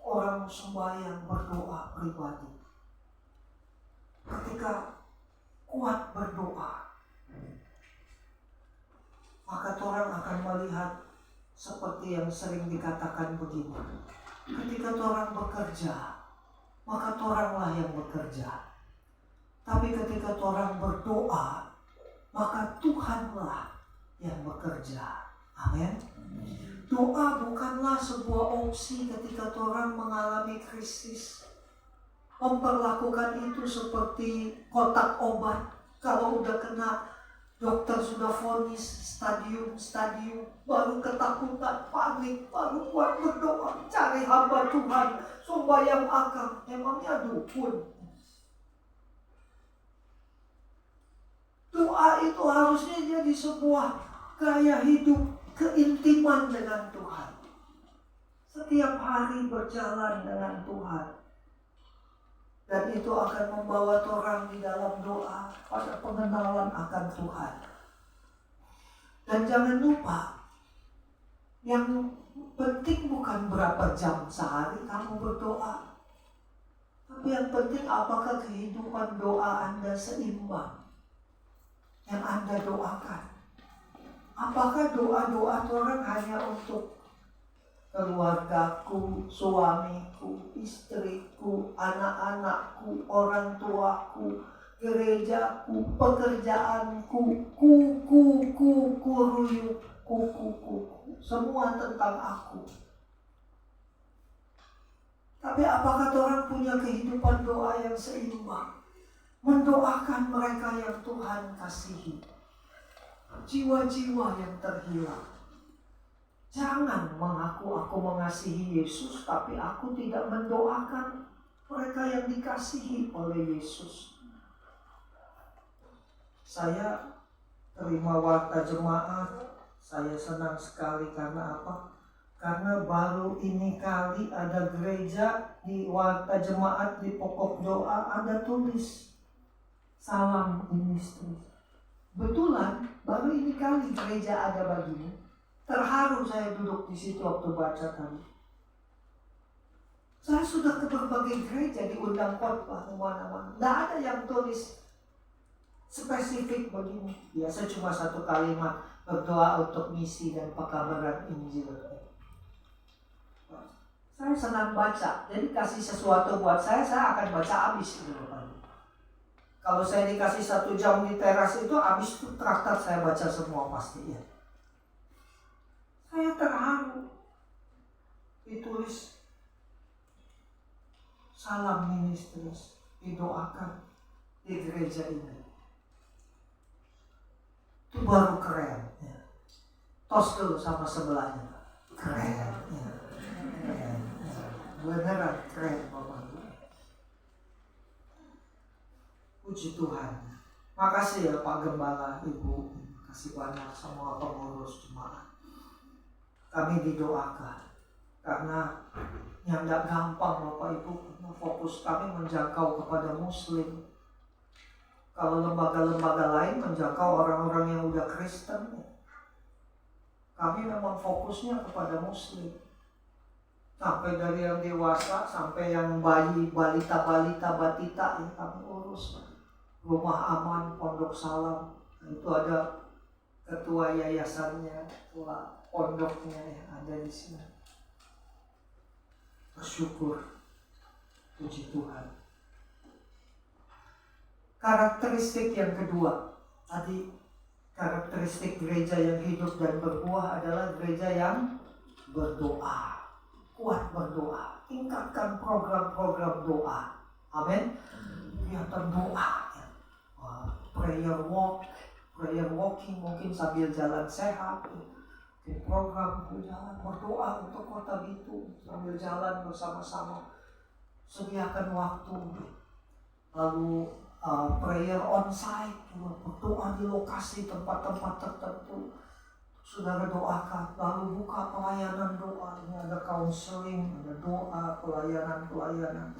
Orang sembahyang berdoa pribadi. Ketika kuat berdoa, maka orang akan melihat seperti yang sering dikatakan begini. Ketika orang bekerja, maka oranglah yang bekerja. Tapi ketika orang berdoa, maka Tuhanlah yang bekerja. Amin. Doa bukanlah sebuah opsi ketika orang mengalami krisis. Memperlakukan itu seperti kotak obat. Kalau udah kena, dokter sudah vonis stadium, baru ketakutan, panik, baru kuat berdoa, cari hamba Tuhan, sembahyang akam, emangnya dukun. Doa itu harusnya jadi sebuah gaya hidup keintiman dengan Tuhan. Setiap hari berjalan dengan Tuhan. Dan itu akan membawa orang di dalam doa pada pengenalan akan Tuhan. Dan jangan lupa, yang penting bukan berapa jam sehari kamu berdoa. Tapi yang penting apakah kehidupan doa Anda seimbang yang Anda doakan. Apakah doa-doa orang hanya untuk keluargaku, suamiku, istriku, anak-anakku, orang tuaku, gerejaku, pekerjaanku, kuku, semua tentang aku. Tapi apakah orang punya kehidupan doa yang seimbang? Mendoakan mereka yang Tuhan kasihi. Jiwa-jiwa yang terhilang. Jangan mengaku aku mengasihi Yesus, tapi aku tidak mendoakan mereka yang dikasihi oleh Yesus. Saya terima warta jemaat, saya senang sekali karena apa? Karena baru ini kali ada gereja di warta jemaat di pokok doa ada tulis salam ministry. Betulan baru ini kali gereja ada begini. Terharu saya duduk di situ waktu baca tadi. Saya sudah ke berbagai gereja diundang khotbah kemana-mana. Tidak ada yang tulis spesifik begini. Biasa cuma satu kalimat, berdoa untuk misi dan pekabaran Injil. Saya senang baca, jadi kasih sesuatu buat saya akan baca habis di depan. Kalau saya dikasih 1 jam di teras itu, habis itu traktat saya baca semua pasti ya. Saya terharu. Ditulis salam ministris, didoakan di gereja ini. Itu baru keren ya. Tos dulu sama sebelahnya. Keren ya. Keren. Beneran keren Bapak. Puji Tuhan. Makasih ya Pak Gembala, Ibu. Kasih banyak semua pengurus jemaat. Kami didoakan. Karena yang tidak gampang Bapak Ibu. Fokus kami menjangkau kepada Muslim. Kalau lembaga-lembaga lain menjangkau orang-orang yang udah Kristen. Kami memang fokusnya kepada Muslim. Sampai dari yang dewasa sampai yang bayi, balita, batita yang kami urus. Rumah Aman, Pondok Salam. Itu ada ketua yayasannya, ketua pondoknya yang ada di sini. Bersyukur. Puji Tuhan. Karakteristik yang kedua. Tadi karakteristik gereja yang hidup dan berbuah adalah gereja yang berdoa. Kuat berdoa. Tingkatkan program-program doa. Amin. Kelihatan doa. Prayer walking mungkin sambil jalan sehat. Program jalan berdoa untuk Kota Bitung sambil jalan bersama-sama. Sediakan waktu. Lalu prayer on site, berdoa di lokasi tempat-tempat tertentu. Saudara doakan, lalu buka pelayanan doa. Ini ada counseling, ada doa, pelayanan.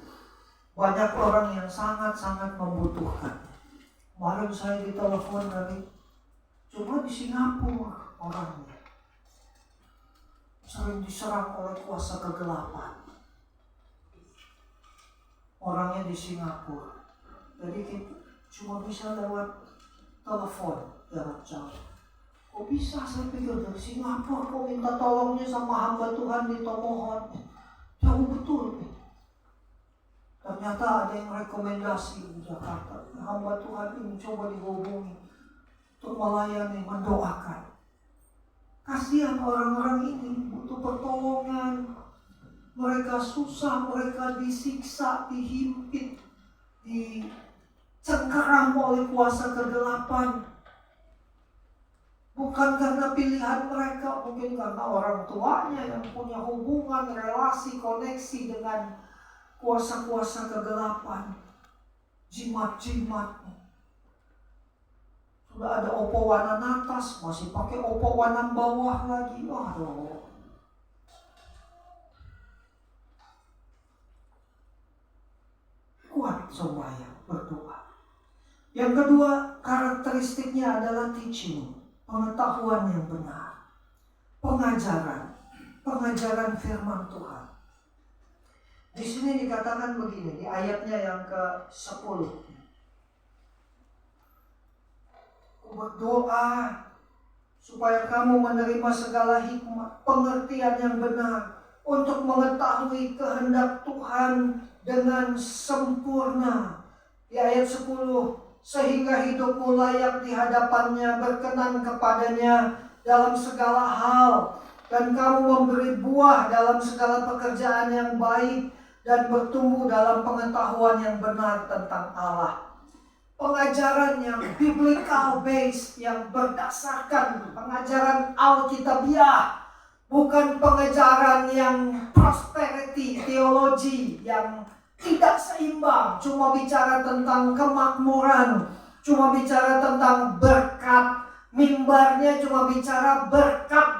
Banyak orang yang sangat-sangat membutuhkan. Kemarin saya ditelepon dari cuma di Singapura orangnya. Sering diserang oleh kuasa kegelapan. Orangnya di Singapura. Jadi kita cuma bisa lewat telepon jarak jauh. Kok bisa saya pikir dari Singapura kok minta tolongnya sama hamba Tuhan di Tomohon. Jauh betul. Ternyata ada yang rekomendasi di Jakarta. Hamba Tuhan ini coba dihubungi untuk melayani, mendoakan. Kasihan orang-orang ini butuh pertolongan. Mereka susah, mereka disiksa, dihimpit, dicengkeram oleh kuasa kegelapan. Bukan karena pilihan mereka, mungkin karena orang tuanya yang punya hubungan, relasi, koneksi dengan kuasa-kuasa kegelapan. Jimat-jimat. Udah ada opo wanan atas, masih pakai opo wanan bawah lagi. Aduh. Kuat sembahyang, berdoa. Yang kedua, karakteristiknya adalah teaching, pengetahuan yang benar, pengajaran firman Tuhan. Di sini dikatakan begini, di ayatnya yang ke-10. Berdoa supaya kamu menerima segala hikmah, pengertian yang benar, untuk mengetahui kehendak Tuhan dengan sempurna. Di ayat 10, sehingga hidupmu layak di hadapannya, berkenan kepadanya dalam segala hal, dan kamu memberi buah dalam segala pekerjaan yang baik, dan bertumbuh dalam pengetahuan yang benar tentang Allah. Pengajaran yang biblical based, yang berdasarkan pengajaran Alkitabiah, bukan pengajaran yang prosperity theology yang tidak seimbang, cuma bicara tentang kemakmuran, cuma bicara tentang berkat, mimbarnya cuma bicara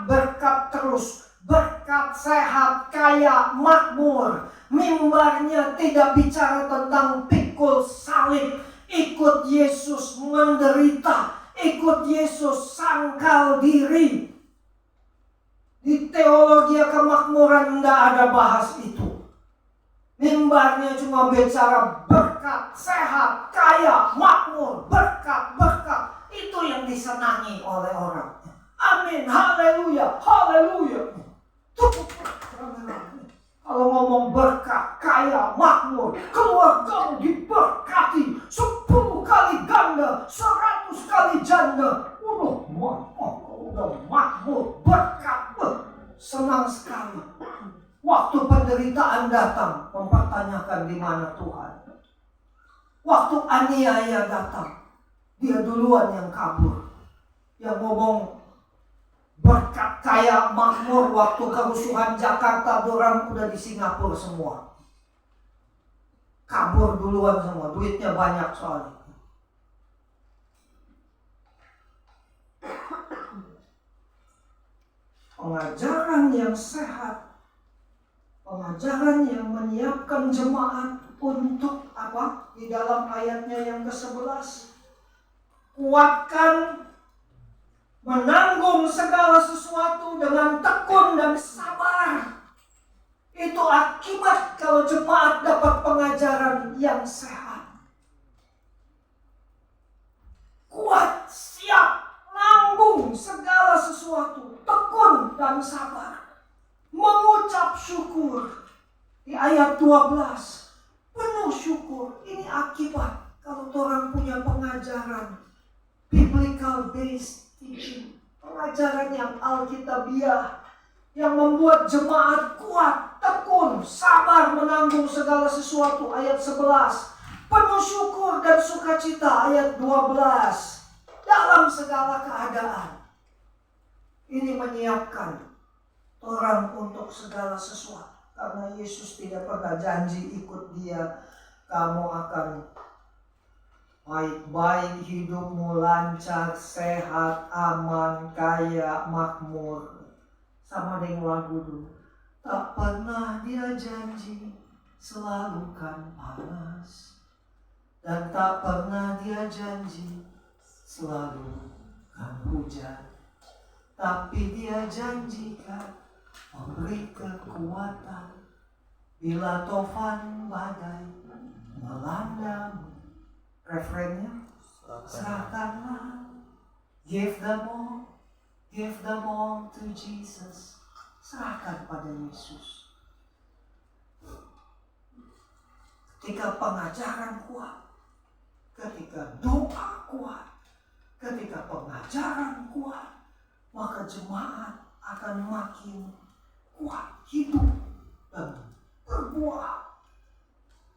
berkat terus, berkat, sehat, kaya, makmur. Mimbarnya tidak bicara tentang pikul salib, ikut Yesus menderita, ikut Yesus sangkal diri. Di teologi kemakmuran tidak ada bahas itu. Mimbarnya cuma bicara berkat, sehat, kaya, makmur, berkat. Itu yang disenangi oleh orang. Amin, haleluya, haleluya. Kalau ngomong berkat, kaya, makmur, keluargamu diberkati 10 kali ganda, 100 kali janda. Udah makmur, berkat, senang sekali. Waktu penderitaan datang, mempertanyakan di mana Tuhan. Waktu aniaya datang, dia duluan yang kabur. Yang ngomong berkat, kaya, makmur, waktu kerusuhan Jakarta, dorang udah di Singapura semua. Kabur duluan semua, duitnya banyak soalnya. Pengajaran yang sehat, pengajaran yang menyiapkan jemaat untuk apa? Di dalam ayatnya yang ke-11. Kuatkan menanggung segala sesuatu dengan tekun dan sabar. Itu akibat kalau jemaat dapat pengajaran yang sehat. Kuat, siap, nanggung segala sesuatu, tekun dan sabar. Mengucap syukur. Di ayat 12, penuh syukur. Ini akibat kalau orang punya pengajaran biblical based teaching, pengajaran yang Alkitabiah, yang membuat jemaat kuat, tekun, sabar menanggung segala sesuatu. Ayat 11, penuh syukur dan sukacita. Ayat 12, dalam segala keadaan. Ini menyiapkan orang untuk segala sesuatu. Karena Yesus tidak pernah janji ikut dia, kamu akan baik-baik, hidupmu lancar, sehat, aman, kaya, makmur. Sama dengan lagu dulu. Tak pernah dia janji selalu kan panas, dan tak pernah dia janji selalu kan hujan. Tapi dia janjikan memberi kekuatan bila tofan badai melandamu. Refrennya, serahkanlah, give them all to Jesus. Serahkan pada Yesus. Ketika pengajaran kuat, ketika doa kuat, ketika pengajaran kuat, maka jemaat akan makin kuat, hidup dan berbuah,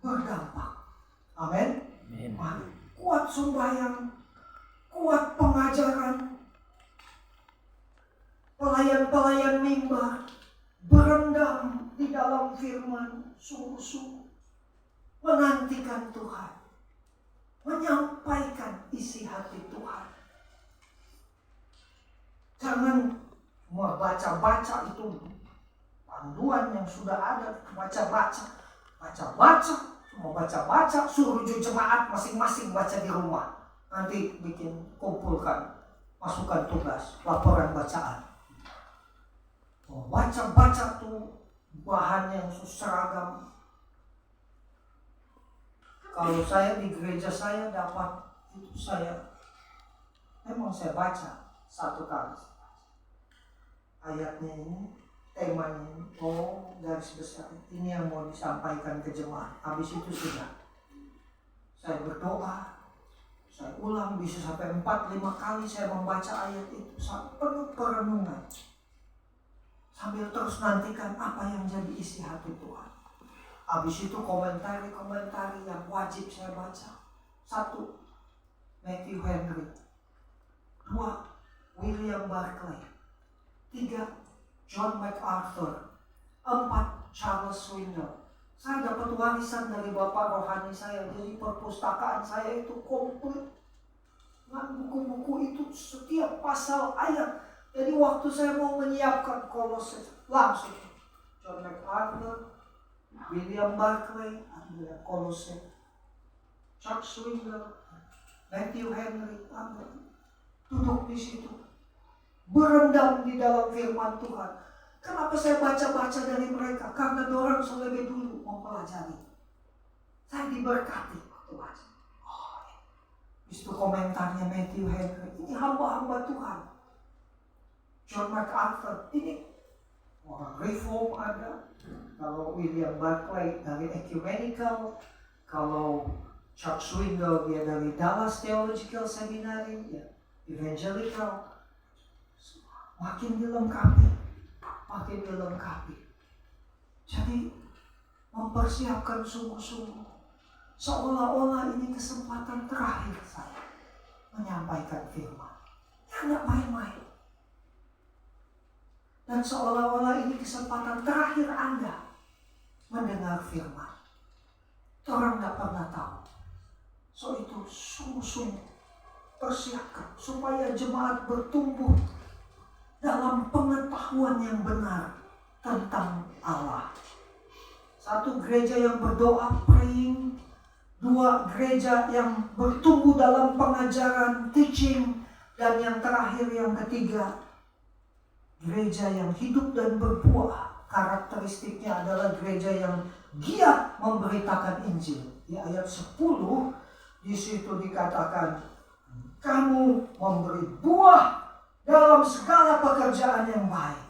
berdampak. Amin. Kuat sembahyang, kuat pengajaran, pelayan-pelayan mimbar berendam di dalam firman, sungguh-sungguh menantikan Tuhan, menyampaikan isi hati Tuhan. baca-baca itu panduan yang sudah ada, cuma baca-baca, suruh jemaat masing-masing baca di rumah. Nanti kumpulkan, masukkan tugas, laporan bacaan. Baca-baca tuh bahan yang seragam. Kalau saya di gereja saya dapat itu, memang saya baca satu kali. Ayatnya ini, temanya ini, garis besar ini yang mau disampaikan ke jemaat. Habis itu sudah, saya berdoa, saya ulang, bisa sampai 4-5 kali saya membaca ayat itu sampai penuh perenungan, sambil terus nantikan apa yang jadi isi hati Tuhan. Habis itu komentari yang wajib saya baca. 1. Matthew Henry. 2. William Barclay. 3. John MacArthur. 4. Charles Swindoll. Saya dapat warisan dari bapak rohani saya, jadi perpustakaan saya itu komplit. Buku-buku itu setiap pasal ayat. Jadi waktu saya mau menyiapkan Kolose, langsung John MacArthur, William Barclay, Kolose, Chuck Swindoll, Matthew Henry, duduk di situ, berendam di dalam firman Tuhan. Kenapa saya baca-baca dari mereka? Karena dorang lebih dulu mempelajari. Saya diberkati waktu baca. Itu komentarnya Matthew Henry. Ini hamba-hamba Tuhan. John MacArthur, ini orang reform ada. Kalau William Barclay dari Ecumenical, kalau Chuck Swindoll dia dari Dallas Theological Seminary, ya, Evangelical. Makin dilengkapi. Jadi mempersiapkan sungguh-sungguh, seolah-olah ini kesempatan terakhir saya menyampaikan firman. Tidak main-main. Dan seolah-olah ini kesempatan terakhir Anda mendengar firman. Orang tidak pernah tahu. So itu sungguh-sungguh persiapkan supaya jemaat bertumbuh dalam pengetahuan yang benar tentang Allah. 1. Gereja yang berdoa, praying. 2. Gereja yang bertumbuh dalam pengajaran, teaching. Dan yang terakhir, yang ketiga, gereja yang hidup dan berbuah. Karakteristiknya adalah gereja yang giat memberitakan Injil. Di ayat 10, di situ dikatakan, kamu memberi buah dalam segala pekerjaan yang baik.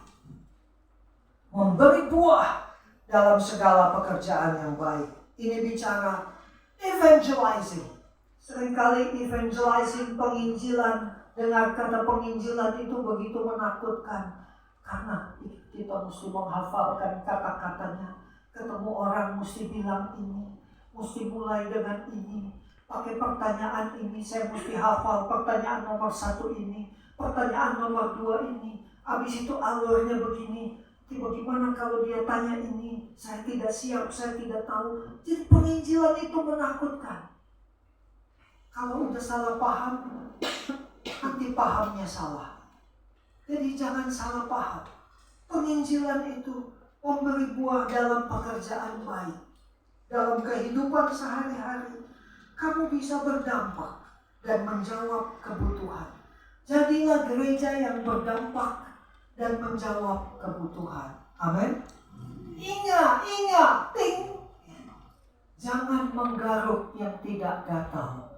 Memberi buah dalam segala pekerjaan yang baik. Ini bicara evangelizing. Seringkali evangelizing, penginjilan, dengar kata penginjilan itu begitu menakutkan. Karena kita mesti menghafalkan kata-katanya. Ketemu orang mesti bilang ini, mesti mulai dengan ini. Pakai pertanyaan ini, saya mesti hafal pertanyaan nomor 1 ini, pertanyaan nomor 2 ini. Habis itu alurnya begini. Bagaimana kalau dia tanya ini? Saya tidak siap, saya tidak tahu. Jadi penginjilan itu menakutkan. Kalau udah salah paham, nanti pahamnya salah. Jadi jangan salah paham. Penginjilan itu memberi buah dalam pekerjaan baik. Dalam kehidupan sehari-hari, kamu bisa berdampak dan menjawab kebutuhan. Jadilah gereja yang berdampak dan menjawab kebutuhan. Amin. Ingat, ting. Jangan menggaruk yang tidak gatal.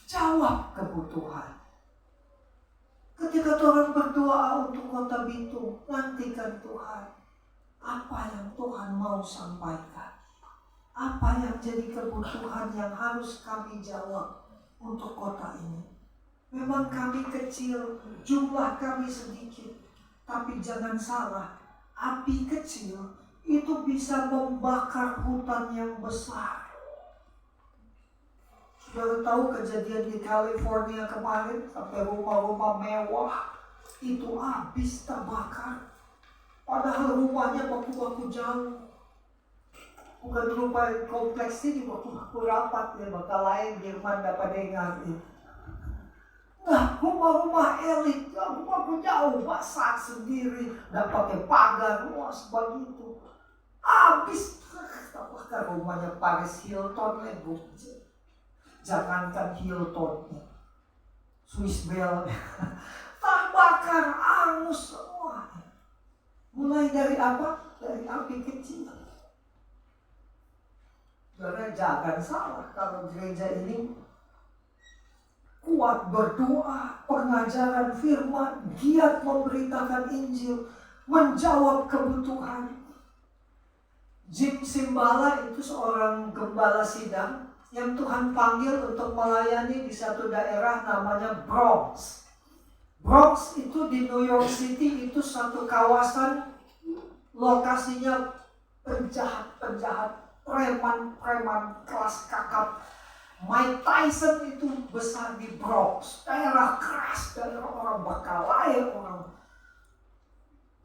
Jawab kebutuhan. Ketika Tuhan berdoa untuk kota Bitung, nantikan Tuhan. Apa yang Tuhan mau sampaikan? Apa yang jadi kebutuhan yang harus kami jawab untuk kota ini? Memang kami kecil, jumlah kami sedikit. Tapi jangan salah, api kecil itu bisa membakar hutan yang besar. Sudah tahu kejadian di California kemarin, sampai rumah-rumah mewah itu habis terbakar. Padahal rumahnya baku-baku jauh. Bukan rumah kompleks ini, baku-baku rapat ya, bakal lain Jerman dapat dengar. Nah, rumah-rumah elit, rumah jauh, masak sendiri, dan pakai pagar, luas begitu. Habis, apakah rumahnya Paris Hilton lagi? Jangankan Hiltonnya, Swiss Bell, terbakar, angus semua. Mulai dari apa? Dari api kecil. Karena jangan salah, kalau gereja ini kuat berdoa, pengajaran firman, giat memberitakan Injil, menjawab kebutuhan. Jim Simbala itu seorang gembala sidang yang Tuhan panggil untuk melayani di satu daerah namanya Bronx. Bronx itu di New York City, itu satu kawasan lokasinya penjahat-penjahat, preman-preman kelas kakap. Mike Tyson itu besar di Bronx, daerah keras, daerah orang berkelahi, orang.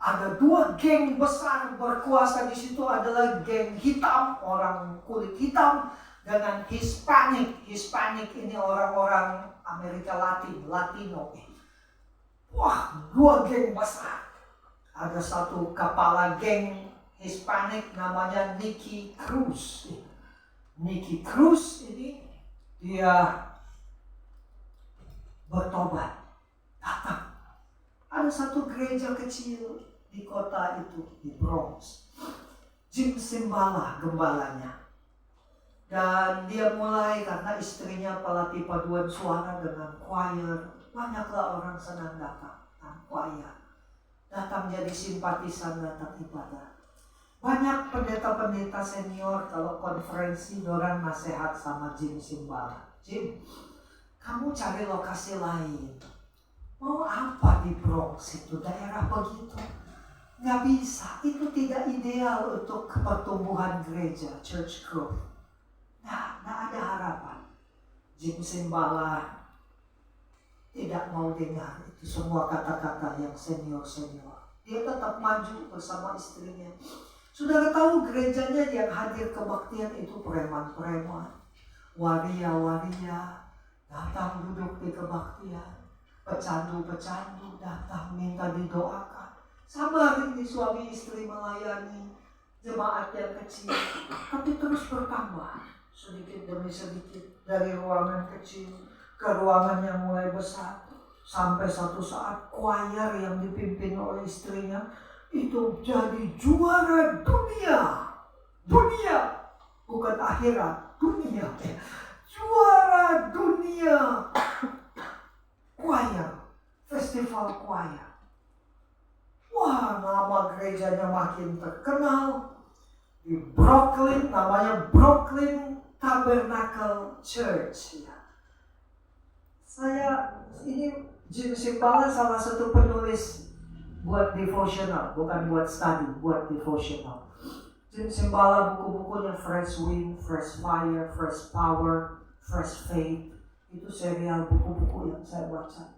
Ada 2 geng besar berkuasa di situ, adalah geng hitam, orang kulit hitam, dengan Hispanic. Hispanic ini orang-orang Amerika Latin, Latino. Wah, 2 geng besar. Ada satu kepala geng Hispanic namanya Nicky Cruz. Nicky Cruz ini dia bertobat, datang. Ada satu gereja kecil di kota itu, di Bronx. Jim Simbala gembalanya. Dan dia mulai, karena istrinya pelatih paduan suara dengan choir, banyaklah orang senang datang, choir. Datang jadi simpatisan, datang ibadah. Banyak pendeta-pendeta senior kalau konferensi orang nasihat sama Jim Simbala. Jim, kamu cari lokasi lain. Mau apa di Bronx itu, daerah begitu? Nggak bisa, itu tidak ideal untuk pertumbuhan gereja, church growth. Nah, nggak ada harapan. Jim Simbala tidak mau dengar itu semua kata-kata yang senior-senior. Dia tetap maju bersama istrinya. Saudara tahu gerejanya yang hadir kebaktian itu preman-preman, waria-waria, datang duduk di kebaktian, pecandu-pecandu datang minta didoakan. Sabar ini suami istri melayani jemaat yang kecil, tapi terus bertambah sedikit demi sedikit, dari ruangan kecil ke ruangan yang mulai besar, sampai satu saat choir yang dipimpin oleh istrinya itu jadi juara dunia, bukan akhirat, dunia, juara dunia choir, festival choir. Wah, nama gerejanya makin terkenal. Di Brooklyn, namanya Brooklyn Tabernacle Church. Ini Jim Simbala salah satu penulis buat devotional, bukan buat study, buat devotional. Jim Simbala buku-bukunya Fresh Wind, Fresh Fire, Fresh Power, Fresh Faith. Itu serial buku-buku yang saya baca.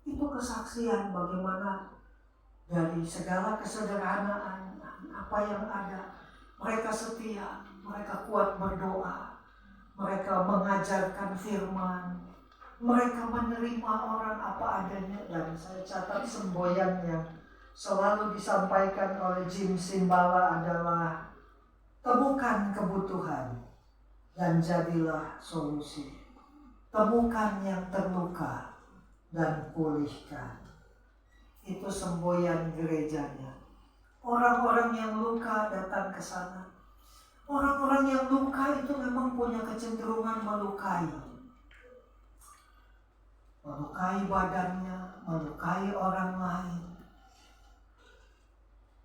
Itu kesaksian bagaimana dari segala kesederhanaan apa yang ada, mereka setia, mereka kuat berdoa, mereka mengajarkan firman, mereka menerima orang apa adanya. Dan saya catat semboyan yang selalu disampaikan oleh Jim Simbala adalah temukan kebutuhan dan jadilah solusi. Temukan yang terluka dan pulihkan. Itu semboyan gerejanya. Orang-orang yang luka datang ke sana. Orang-orang yang luka itu memang punya kecenderungan melukai. Melukai badannya, melukai orang lain.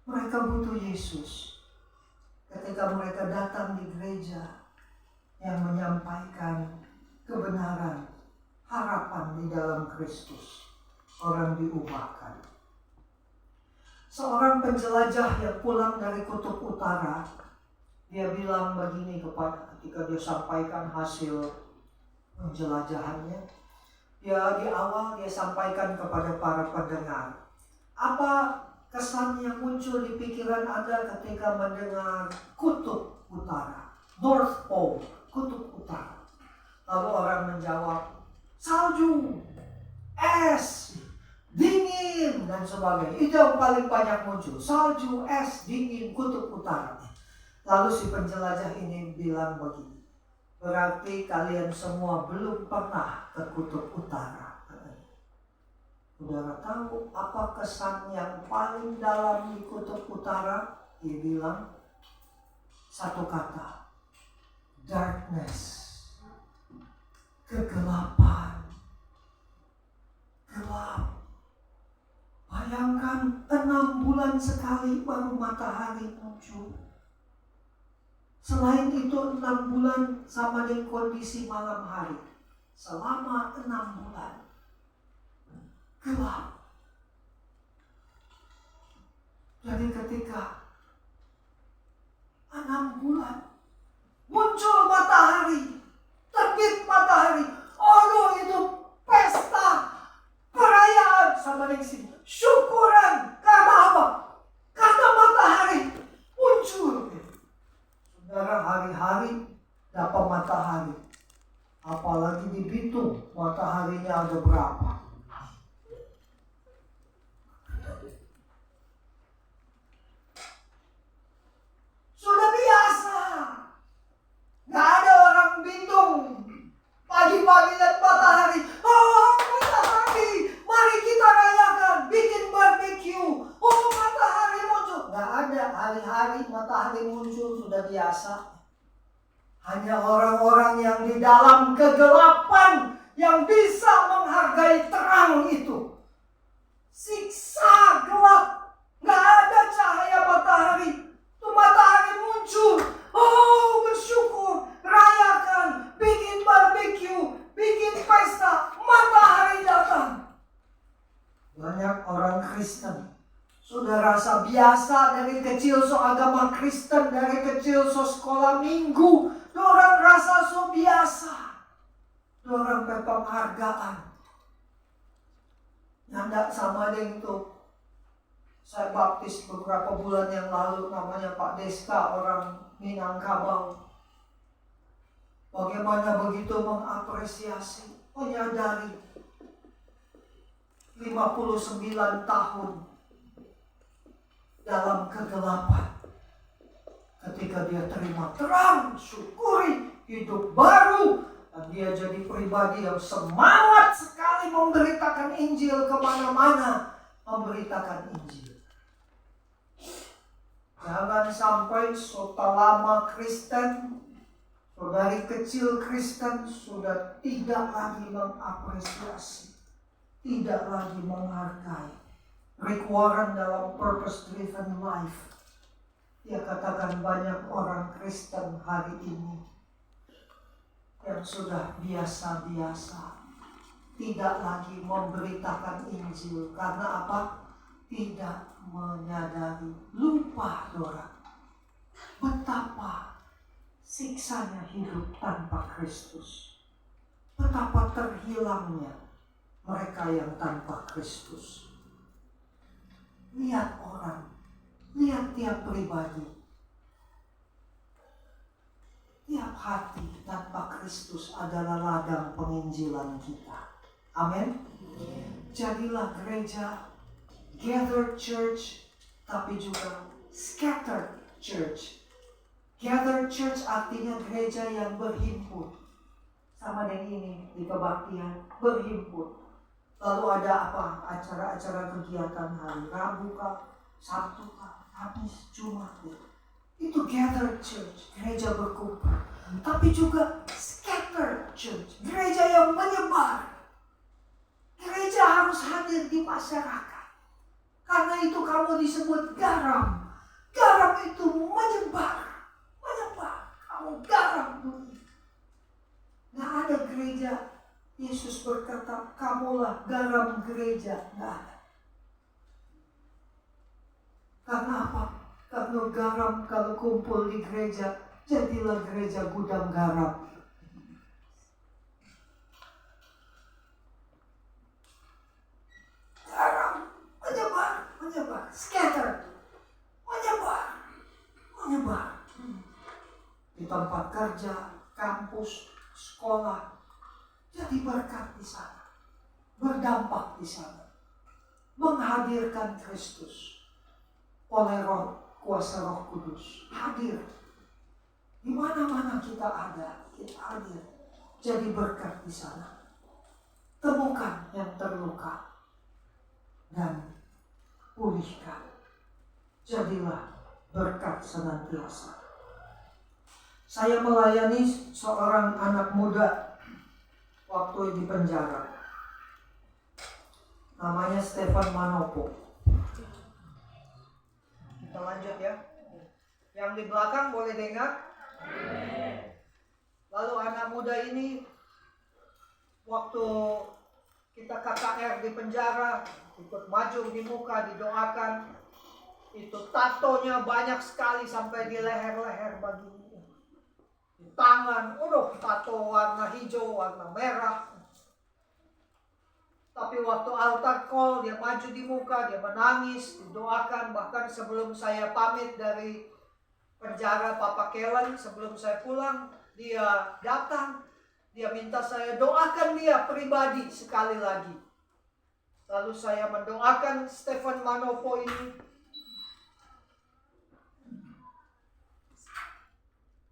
Mereka butuh Yesus. Ketika mereka datang di gereja yang menyampaikan kebenaran, harapan di dalam Kristus, orang diubahkan. Seorang penjelajah yang pulang dari kutub utara, dia bilang begini ketika dia sampaikan hasil penjelajahannya. Ya, di awal dia sampaikan kepada para pendengar, apa kesan yang muncul di pikiran Anda ketika mendengar kutub utara, North Pole, kutub utara. Lalu orang menjawab, salju, es, lain sebagainya. Itu yang paling banyak muncul. Salju, es, dingin, kutub utara. Lalu si penjelajah ini bilang begini, berarti kalian semua belum pernah ke kutub utara. Saudara tahu apa kesan yang paling dalam di kutub utara? Dia bilang satu kata, darkness, kegelapan, gelap. Bayangkan 6 bulan sekali baru matahari muncul. Selain itu 6 bulan sama dengan kondisi malam hari. Selama 6 bulan gelap. Jadi ketika 6 bulan muncul matahari, terbit matahari, oh itu pesta, perayaan sama dengan sini. Syukuran karena apa? Karena matahari muncul. Saudara, hari-hari dapat matahari. Apalagi di Bitung, mataharinya ada berapa? Sudah biasa. Gak ada orang Bitung pagi-pagi lihat matahari. Oh, matahari, mari kita rayakan, bikin barbecue. Oh, matahari muncul. Gak ada, hari-hari matahari muncul sudah biasa. Hanya orang-orang yang di dalam kegelapan yang bisa menghargai terang itu. Siksa gelap, gak ada cahaya matahari. Itu matahari muncul. Oh, bersyukur, rayakan, bikin barbecue, bikin pesta, matahari datang. Banyak orang Kristen sudah rasa biasa dari kecil so agama Kristen, dari kecil so sekolah minggu. Orang rasa so biasa. Orang penghargaan. Yang tidak sama dengan itu. Saya baptis beberapa bulan yang lalu, namanya Pak Deska, orang Minangkabau. Bagaimana begitu mengapresiasi, menyadari 59 tahun dalam kegelapan. Ketika dia terima terang, syukuri hidup baru, dan dia jadi pribadi yang semangat sekali memberitakan Injil kemana-mana, memberitakan Injil. Jangan sampai sudah lama Kristen, dari kecil Kristen sudah tidak lagi mengapresiasi, tidak lagi menghargai. Rick Warren dalam Purpose Driven Life, dia katakan banyak orang Kristen hari ini yang sudah biasa-biasa, tidak lagi memberitakan Injil. Karena apa? Tidak menyadari, lupa orang betapa siksanya hidup tanpa Kristus, betapa terhilangnya mereka yang tanpa Kristus. Lihat orang, lihat tiap pribadi, tiap hati tanpa Kristus adalah ladang penginjilan kita. Amin. Jadilah gereja gathered church, tapi juga scattered church. Gathered church artinya gereja yang berhimpun. Sama dengan ini di kebaktian, berhimpun. Lalu ada apa? Acara-acara kegiatan hari Rabu kah, Sabtu kah, Kamis, Jumat. Itu gathered church, gereja berkumpul. Tapi juga scattered church, gereja yang menyebar. Gereja harus hadir di masyarakat. Karena itu kamu disebut garam. Garam itu menyebar. Menyebar. Kamu garam dunia. Nggak ada gereja. Yesus berkata, kamulah garam gereja. Nggak ada. Karena apa? Karena garam kalau kumpul di gereja, jadilah gereja gudang garam. Menyebar, scatter, menyebar. Di tempat kerja, kampus, sekolah, jadi berkat di sana, berdampak di sana. menghadirkan Kristus oleh kuasa Roh Kudus. Hadir. Di mana-mana kita ada, kita hadir. Jadi berkat di sana. Temukan yang terluka dan pulihkan. Jadilah berkat senantiasa. Saya melayani seorang anak muda waktu di penjara. Namanya Stefan Manopo. Kita lanjut ya. Yang di belakang boleh dengar? Lalu anak muda ini waktu kita KKR di penjara, ikut maju di muka, didoakan. Itu tatonya banyak sekali sampai di leher-leher bagian. Di tangan, tato warna hijau, warna merah. Tapi waktu altar call, dia maju di muka, dia menangis, didoakan. Bahkan sebelum saya pamit dari penjara Papa Kellen, sebelum saya pulang, dia datang. Dia minta saya doakan dia pribadi sekali lagi. Lalu saya mendoakan Stefan Manopo ini.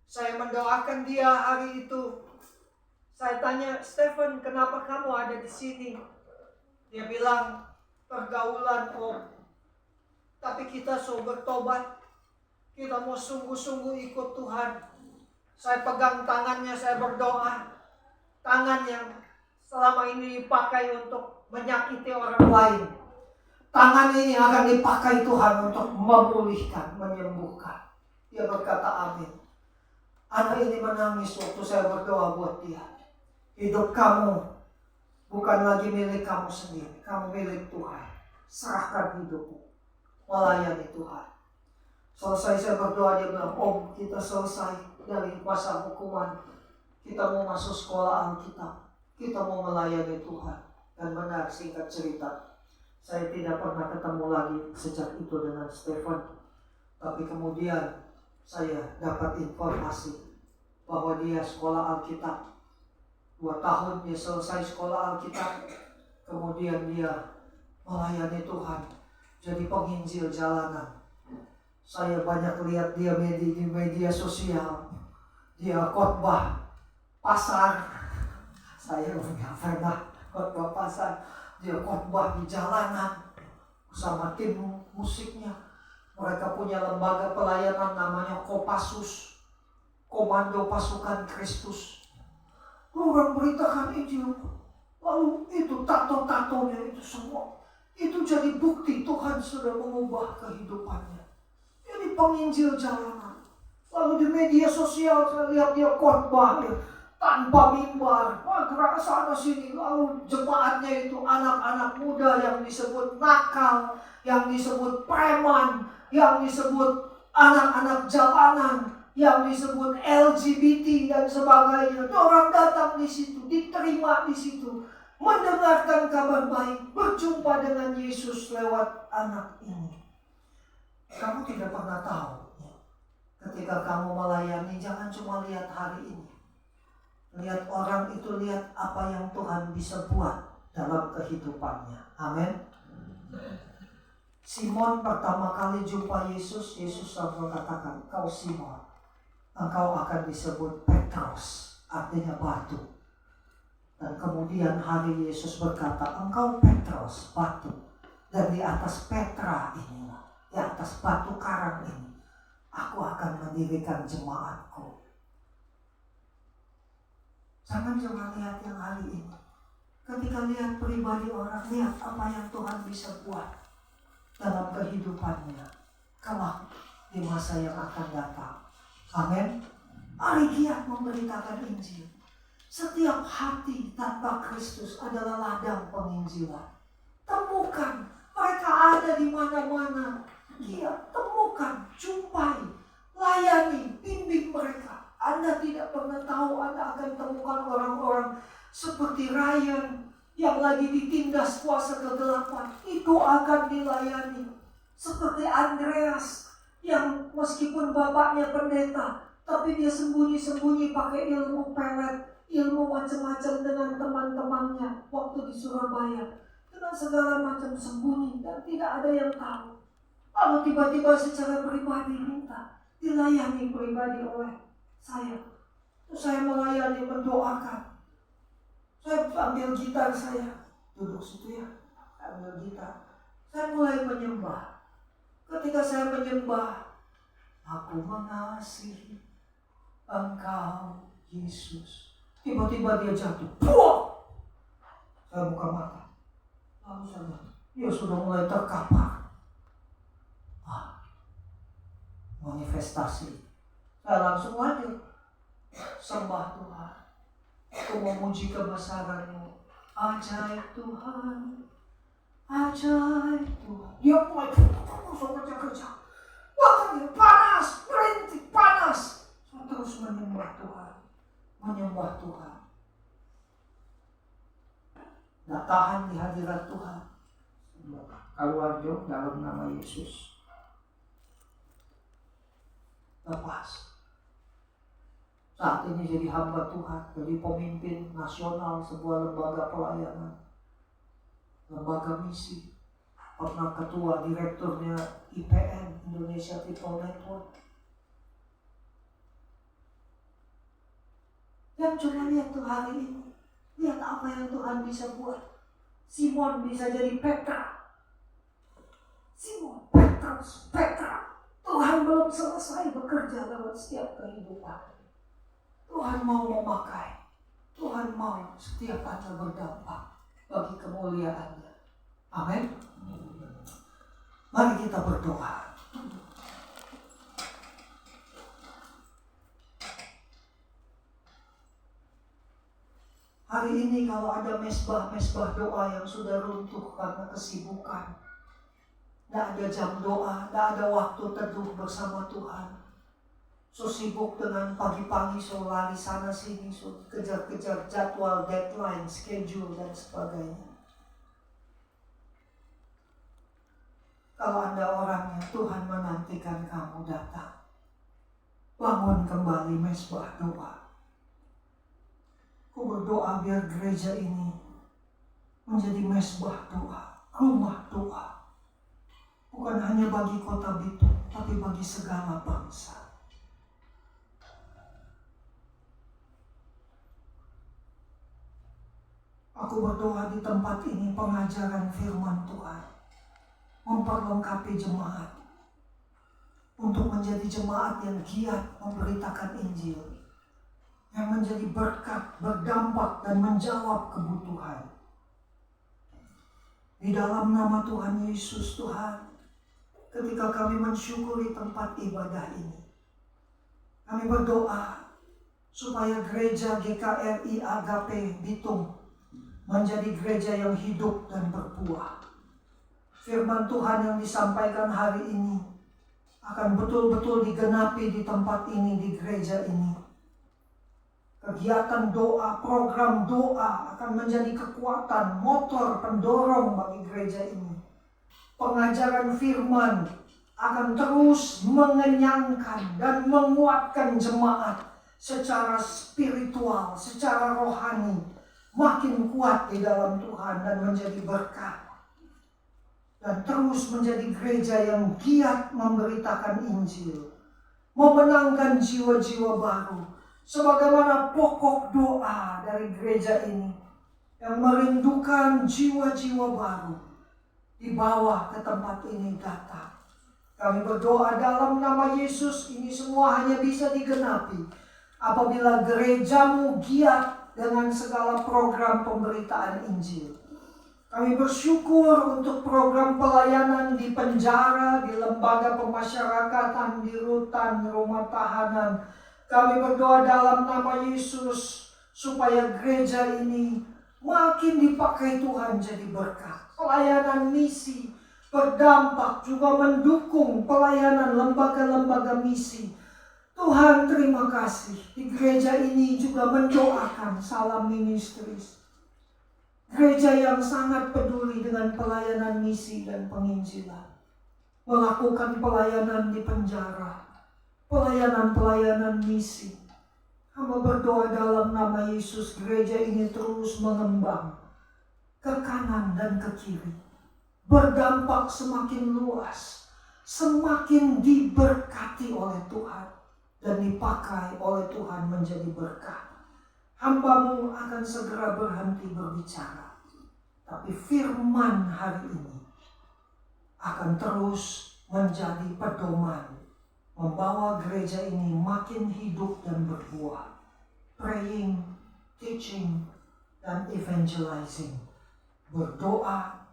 Saya mendoakan dia hari itu. Saya tanya, Stefan, kenapa kamu ada di sini? Dia bilang, pergaulan Om. Tapi kita so bertobat. Kita mau sungguh-sungguh ikut Tuhan. Saya pegang tangannya, saya berdoa. Tangan yang selama ini dipakai untuk menyakiti orang lain. Tangan ini akan dipakai Tuhan untuk memulihkan, menyembuhkan. Dia berkata amin. Anak ini menangis waktu saya berdoa buat dia. Hidup kamu bukan lagi milik kamu sendiri. Kamu milik Tuhan. Serahkan hidupmu. Melayani Tuhan. Selesai saya berdoa, dia bilang, Om, kita selesai dari masa hukuman. Kita mau masuk sekolah Alkitab. Kita mau melayani Tuhan. Dan benar, singkat cerita, saya tidak pernah ketemu lagi sejak itu dengan Stefan. Tapi kemudian saya dapat informasi bahwa dia sekolah Alkitab. 2 tahun dia selesai sekolah Alkitab. Kemudian dia melayani Tuhan. Jadi penginjil jalanan. Saya banyak lihat dia di media sosial. Dia khotbah pasar. Saya nggak pernah khotbah pasar. Dia khotbah di jalanan bersama tim musiknya. Mereka punya lembaga pelayanan namanya Kopassus, Komando Pasukan Kristus. Orang beritakan Injil. Lalu itu tato-tatonya itu semua. Itu jadi bukti Tuhan sudah mengubah kehidupannya. Jadi penginjil jalanan. Lalu di media sosial saya lihat dia khotbah tanpa mimbar, gerak sana sini. Lalu jemaatnya itu anak-anak muda yang disebut nakal, yang disebut preman, yang disebut anak-anak jalanan, yang disebut LGBT dan sebagainya. Orang datang di situ, diterima di situ, mendengarkan kabar baik, berjumpa dengan Yesus lewat anak ini. Kamu tidak pernah tahu, ketika kamu melayani, jangan cuma lihat hari ini. Lihat orang itu, lihat apa yang Tuhan bisa buat dalam kehidupannya. Amin. Simon pertama kali jumpa Yesus, Yesus langsung katakan, kau Simon, engkau akan disebut Petrus, artinya batu. Dan kemudian hari Yesus berkata, engkau Petrus, batu. Dan di atas Petra inilah, di atas batu karang ini, aku akan mendirikan jemaatku. Jangan cuma lihat yang hari ini. Ketika lihat pribadi orang, lihat apa yang Tuhan bisa buat dalam kehidupannya kelak di masa yang akan datang. Amin. Mari giat memberitakan Injil. Setiap hati tanpa Kristus adalah ladang penginjilan. Temukan, mereka ada di mana-mana. Giat, temukan, jumpai, layani, bimbing mereka. Anda tidak pernah tahu Anda akan temukan orang-orang seperti Ryan yang lagi ditindas kuasa kegelapan. Itu akan dilayani. Seperti Andreas yang meskipun bapaknya pendeta, tapi dia sembunyi-sembunyi pakai ilmu pelet, ilmu macam-macam dengan teman-temannya waktu di Surabaya. dengan segala macam sembunyi dan tidak ada yang tahu. Lalu tiba-tiba secara pribadi minta dilayani pribadi oleh saya. Terus saya melayani, mendoakan. Saya ambil gitar saya, duduk situ ya, ambil gitar. Saya mulai menyembah. Ketika saya menyembah, aku mengasihi Engkau Yesus. Tiba-tiba dia jatuh. Puah! Saya buka mata. Lalu saya lihat, dia sudah mulai terkapar. Manifestasi. Saya langsung hadir. Sembah Tuhan. Aku memuji kebesaran-Mu. Ajaib Tuhan. Ajaib Tuhan. Dia mulai langsung kerja. Bahkan dia panas, merintih, panas. Saya terus menyembah Tuhan. Menyembah Tuhan. Tidak tahan di hadirat Tuhan. Keluar jauh dalam nama Yesus. Lepas. Saat ini jadi hamba Tuhan, jadi pemimpin nasional sebuah lembaga pelayanan, lembaga misi, pernah ketua direkturnya IPN, Indonesia People Network. Dan coba lihat tuh hari ini, lihat apa yang Tuhan bisa buat. Simon bisa jadi Petra. Simon, Petrus, Petra. Tuhan belum selesai bekerja lewat setiap kehidupan. Tuhan mau memakai. Tuhan mau setiap kata berdampak bagi kemuliaan-Nya. Amin. Mari kita berdoa. Hari ini kalau ada mesbah-mesbah doa yang sudah runtuh karena kesibukan, tidak ada jam doa, tidak ada waktu teduh bersama Tuhan. So sibuk dengan pagi-pagi, so lari sana sini, so kejar-kejar jadwal, deadline, schedule dan sebagainya. Kalau Anda orangnya, Tuhan menantikan kamu datang. Bangun kembali mesbah doa. Aku berdoa biar gereja ini menjadi mesbah doa, rumah doa. Bukan hanya bagi kota Bitung, tapi bagi segala bangsa. Aku berdoa di tempat ini pengajaran firman Tuhan memperlengkapi jemaat untuk menjadi jemaat yang giat memberitakan Injil, yang menjadi berkat, berdampak dan menjawab kebutuhan. Di dalam nama Tuhan Yesus Tuhan, ketika kami mensyukuri tempat ibadah ini, kami berdoa supaya gereja GKRI Agape Bitung menjadi gereja yang hidup dan berbuah. Firman Tuhan yang disampaikan hari ini akan betul-betul digenapi di tempat ini, di gereja ini. Kegiatan doa, program doa akan menjadi kekuatan, motor pendorong bagi gereja ini. Pengajaran firman akan terus mengenyangkan dan menguatkan jemaat secara spiritual, secara rohani, makin kuat di dalam Tuhan dan menjadi berkat. Dan terus menjadi gereja yang giat memberitakan Injil, memenangkan jiwa-jiwa baru. Sebagaimana pokok doa dari gereja ini yang merindukan jiwa-jiwa baru dibawa ke tempat ini datang. Kami berdoa dalam nama Yesus, ini semua hanya bisa digenapi apabila gerejamu giat dengan segala program pemberitaan Injil. Kami bersyukur untuk program pelayanan di penjara, di lembaga pemasyarakatan, di rutan, rumah tahanan. Kami berdoa dalam nama Yesus supaya gereja ini makin dipakai Tuhan jadi berkat. Pelayanan misi berdampak juga mendukung pelayanan lembaga-lembaga misi. Tuhan terima kasih. Di gereja ini juga mendoakan Salam Ministries. Gereja yang sangat peduli dengan pelayanan misi dan penginjilan. Melakukan pelayanan di penjara. Pelayanan-pelayanan misi. Hamba berdoa dalam nama Yesus, gereja ini terus mengembang. ke kanan dan ke kiri, berdampak semakin luas, semakin diberkati oleh Tuhan dan dipakai oleh Tuhan menjadi berkat. Hamba-Mu akan segera berhenti berbicara, tapi firman hari ini akan terus menjadi pedoman, membawa gereja ini makin hidup dan berbuah. Praying, teaching, dan evangelizing. Berdoa,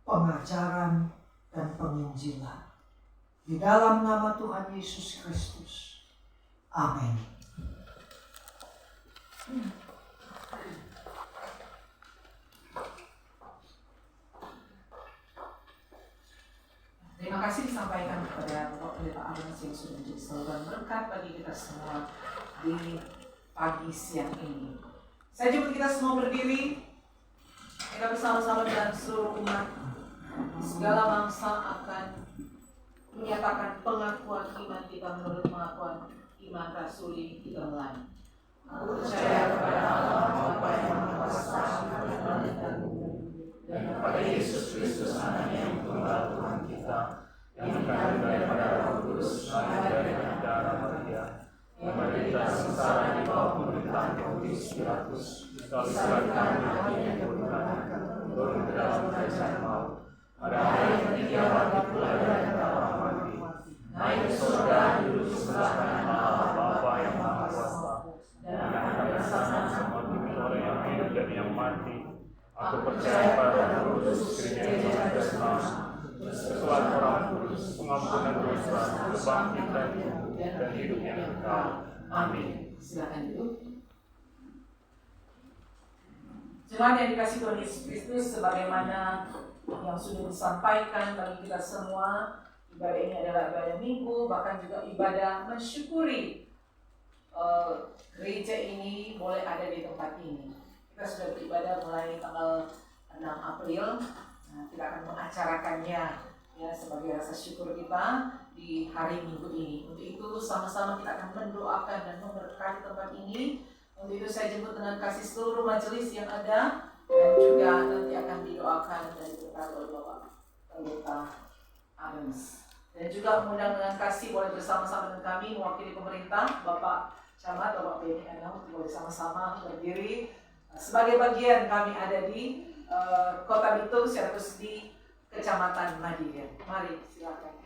pengajaran, dan penginjilan. Di dalam nama Tuhan Yesus Kristus. Amin. Terima kasih disampaikan kepada Bapak Pendeta Arens yang sudah menjadi saluran berkat bagi kita semua di pagi siang ini. Saya jemput kita semua berdiri. Kita bersama-sama dengan seluruh umat. Segala bangsa akan menyatakan pengakuan iman kita menurut pengakuan iman rasuli kita mulai. Aku percaya kepada Allah Bapa yang Maha Kuasa dan kepada Yesus Kristus Anaknya yang tunggal Tuhan kita, yang dikandung daripada Roh Kudus, lahir dari darah Maria, yang menderita sengsara di bawah pemerintahan Pontius Pilatus, disalibkan, mati, dikuburkan, turun ke dalam kerajaan maut. Pada hari ketiga bangkit pula dari antara orang mati, naik ke surga, duduk sebelah kanan Allah Bapa yang Maha Kuasa, dan akan bersama menghakimi orang yang hidup dan yang mati. Aku percaya pada Roh Kudus, gereja yang bersama, persekutuan orang kudus, pengampunan dosa, kebangkitan dan hidup yang kekal. Amin. Silakan duduk. Jemaat yang dikasihi Tuhan Yesus Kristus, sebagaimana yang sudah disampaikan bagi kita semua, ibadah ini adalah ibadah minggu, bahkan juga ibadah mensyukuri gereja ini boleh ada di tempat ini. Kita sudah beribadah mulai tanggal 6 April. Nah, kita akan mengacarakannya ya sebagai rasa syukur kita di hari Minggu ini. Untuk itu sama-sama kita akan mendoakan dan memberkati tempat ini. Untuk itu saya jemput dengan kasih seluruh majelis yang ada dan juga nanti akan didoakan dan diberkati oleh Bapak Pendeta Arens. Dan juga mengundang dengan kasih boleh bersama-sama dengan kami mewakili pemerintah, Bapak Camat, Bapak Beni Anam, boleh sama-sama berdiri. Sebagai bagian kami ada di Kota Bitung, secara khusus di Kecamatan Madiun. Mari silakan.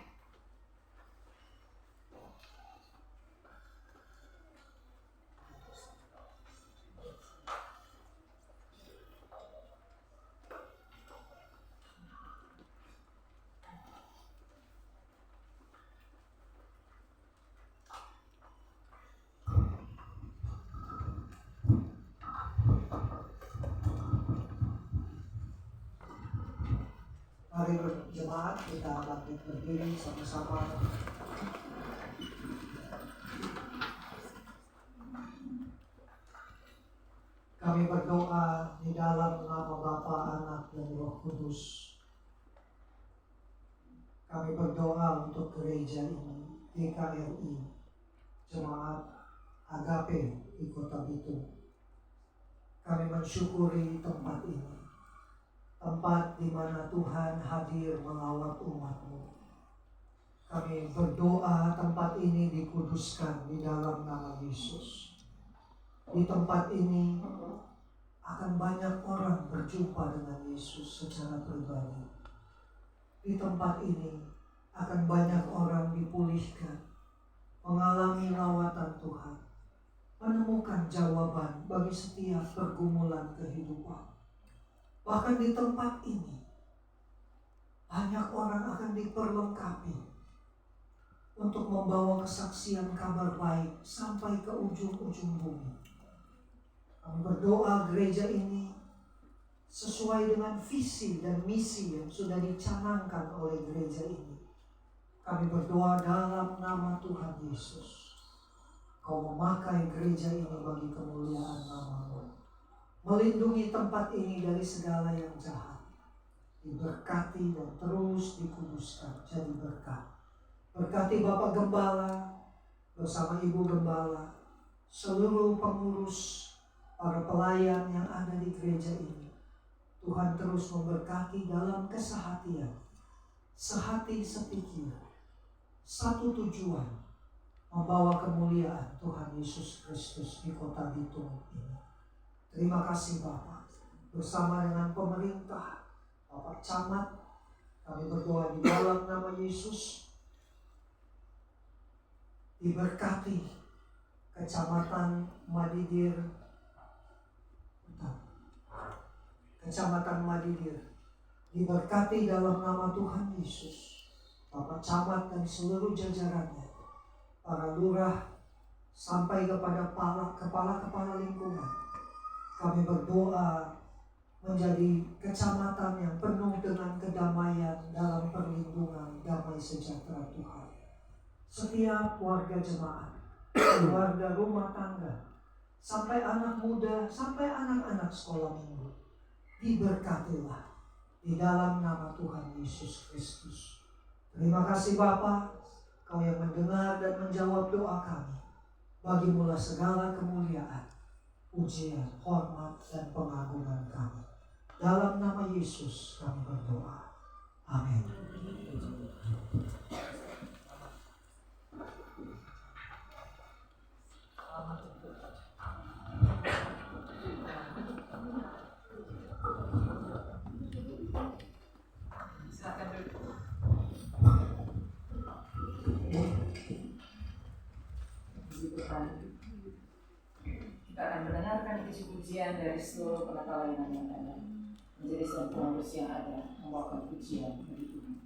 Mari berjemaat, kita bangkit berdiri sama-sama. Kami berdoa di dalam nama Bapa, Anak, dan Roh Kudus. Kami berdoa untuk gereja ini, GKRI, Jemaat Agape di Kota Bitung. Kami mensyukuri tempat ini, tempat di mana Tuhan hadir melawat umat-Mu. Kami berdoa tempat ini dikuduskan di dalam nama Yesus. Di tempat ini akan banyak orang berjumpa dengan Yesus secara pribadi. Di tempat ini akan banyak orang dipulihkan, mengalami lawatan Tuhan, menemukan jawaban bagi setiap pergumulan kehidupan. Bahkan di tempat ini, banyak orang akan diperlengkapi untuk membawa kesaksian kabar baik sampai ke ujung-ujung bumi. Kami berdoa gereja ini sesuai dengan visi dan misi yang sudah dicanangkan oleh gereja ini. Kami berdoa dalam nama Tuhan Yesus. Kau memakai gereja ini bagi kemuliaan nama-Mu. Melindungi tempat ini dari segala yang jahat, diberkati dan terus dikuduskan jadi berkat. Berkati Bapak Gembala bersama Ibu Gembala, seluruh pengurus, para pelayan yang ada di gereja ini. Tuhan terus memberkati dalam kesehatian, sehati sepikir, satu tujuan, membawa kemuliaan Tuhan Yesus Kristus di kota Bitung ini. Terima kasih Bapak, bersama dengan pemerintah, Bapak Camat, kami berdoa di dalam nama Yesus, diberkati Kecamatan Madidir, diberkati dalam nama Tuhan Yesus. Bapak Camat dan seluruh jajarannya, para lurah, sampai kepada kepala-kepala lingkungan. Kami berdoa menjadi kecamatan yang penuh dengan kedamaian dalam perlindungan damai sejahtera Tuhan. Setiap warga jemaat, keluarga rumah tangga, sampai anak muda, sampai anak-anak sekolah minggu, diberkatilah di dalam nama Tuhan Yesus Kristus. Terima kasih Bapa, Kau yang mendengar dan menjawab doa kami. Bagimulah segala kemuliaan, pujian, hormat, dan pengagungan kami. Dalam nama Yesus kami berdoa. Amin. Kita akan mendengarkan puji-pujian dari seluruh penata layanan yang ada, menjadi seorang pengurus yang ada, membawakan pujian bagi Tuhan.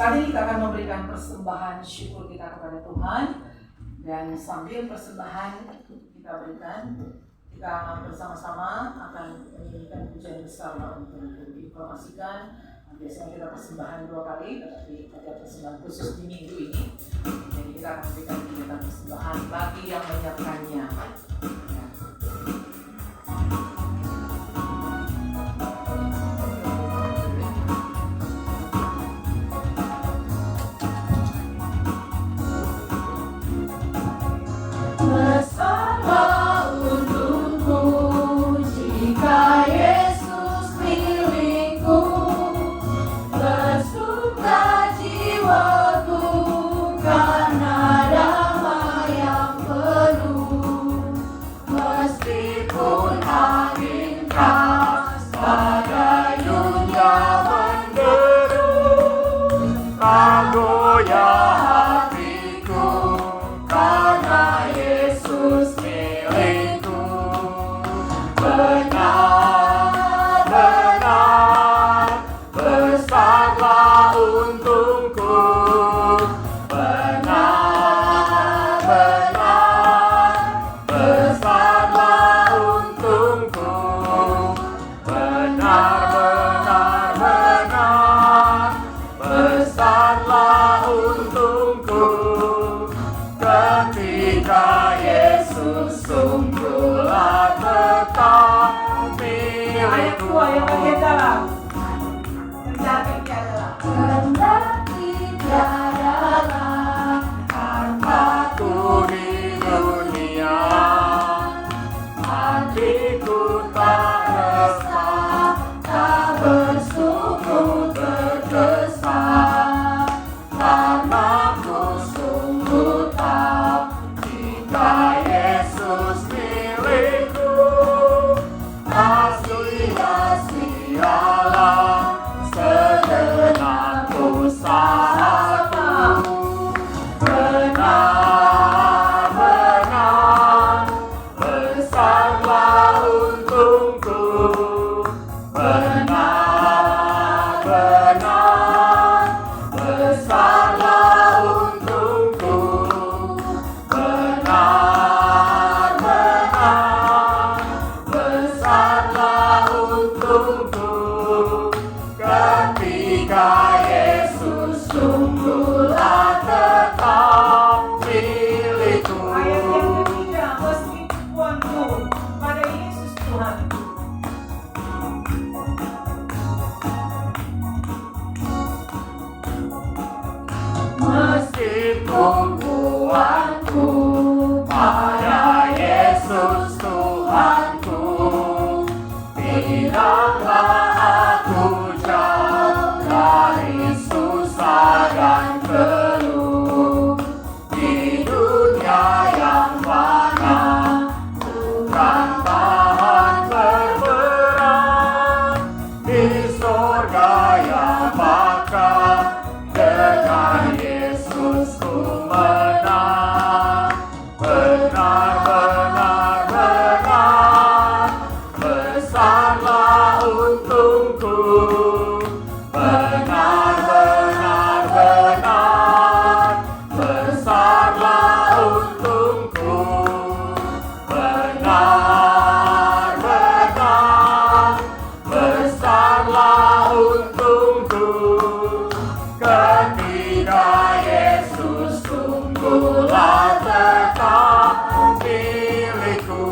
Saat ini kita akan memberikan persembahan syukur kita kepada Tuhan, dan sambil persembahan kita berikan, kita bersama-sama akan menyanyikan pujian bersama untuk diinformasikan. Biasanya kita persembahan 2 kali, tetapi ada persembahan khusus di minggu ini. Jadi kita akan memberikan kegiatan persembahan bagi yang menyiapkannya. sungguhlah tetap Ayat 2 yang bagian dalam. Kendaki adalah hartaku di dunia, hatiku tak resah, tak bersungguh tergesa, karena ku sungguh tahu jika Yesus milikku, tak sia-sialah segenap usahaku. Benar-benar besarlah untungku, benar-benar besarlah untungku, benar-benar besarlah untungku, ketika Yesus sungguhlah tetap milikku. ayat yang ketiga, meski Tuhanku pada Yesus Tuhanku. Meskipun Tuhanku pada Yesus Tuhanku, tidaklah aku jauh dari susah dan keluh. Di dunia yang fana, bukan tahan berperang. Di sorga yang bakal, dengan Yesus ku menang. Benar-benar besarlah untungku, benar-benar besarlah untungku, benar-benar besarlah untungku, ketika Yesus sungguhlah tetap milikku.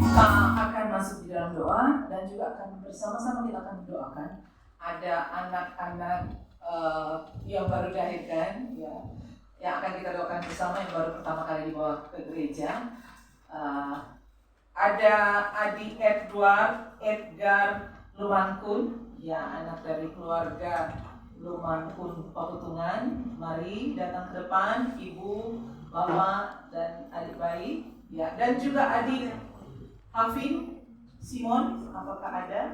Kita akan masuk di dalam doa dan juga akan bersama-sama kita akan mendoakan. Ada anak-anak yang baru dilahirkan, ya, yang akan kita doakan bersama, yang baru pertama kali dibawa ke gereja. Ada Adi Edgar Lumankun, ya, anak dari keluarga Lumankun Pakutungan. Mari datang ke depan, ibu, bapak, dan adik bayi, ya, dan juga adik Hafin Simon, apakah ada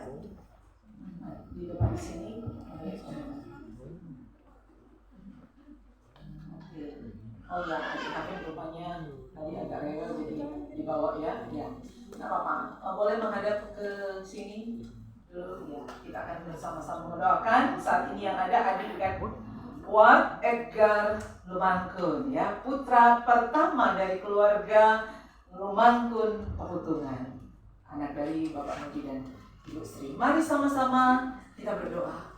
di depan sini? Oke. Oh ya, adik Hafin rupanya tadi agak rewel jadi dibawa, ya. Ya, nggak apa-apa. Boleh menghadap ke sini dulu, ya. Kita akan bersama-sama mendoakan. Saat ini yang ada adik Edgar Lumankun, ya, putra pertama dari keluarga Lumankun Pakutungan, anak dari Bapak Mudi dan Ibu Sri. Mari sama-sama kita berdoa.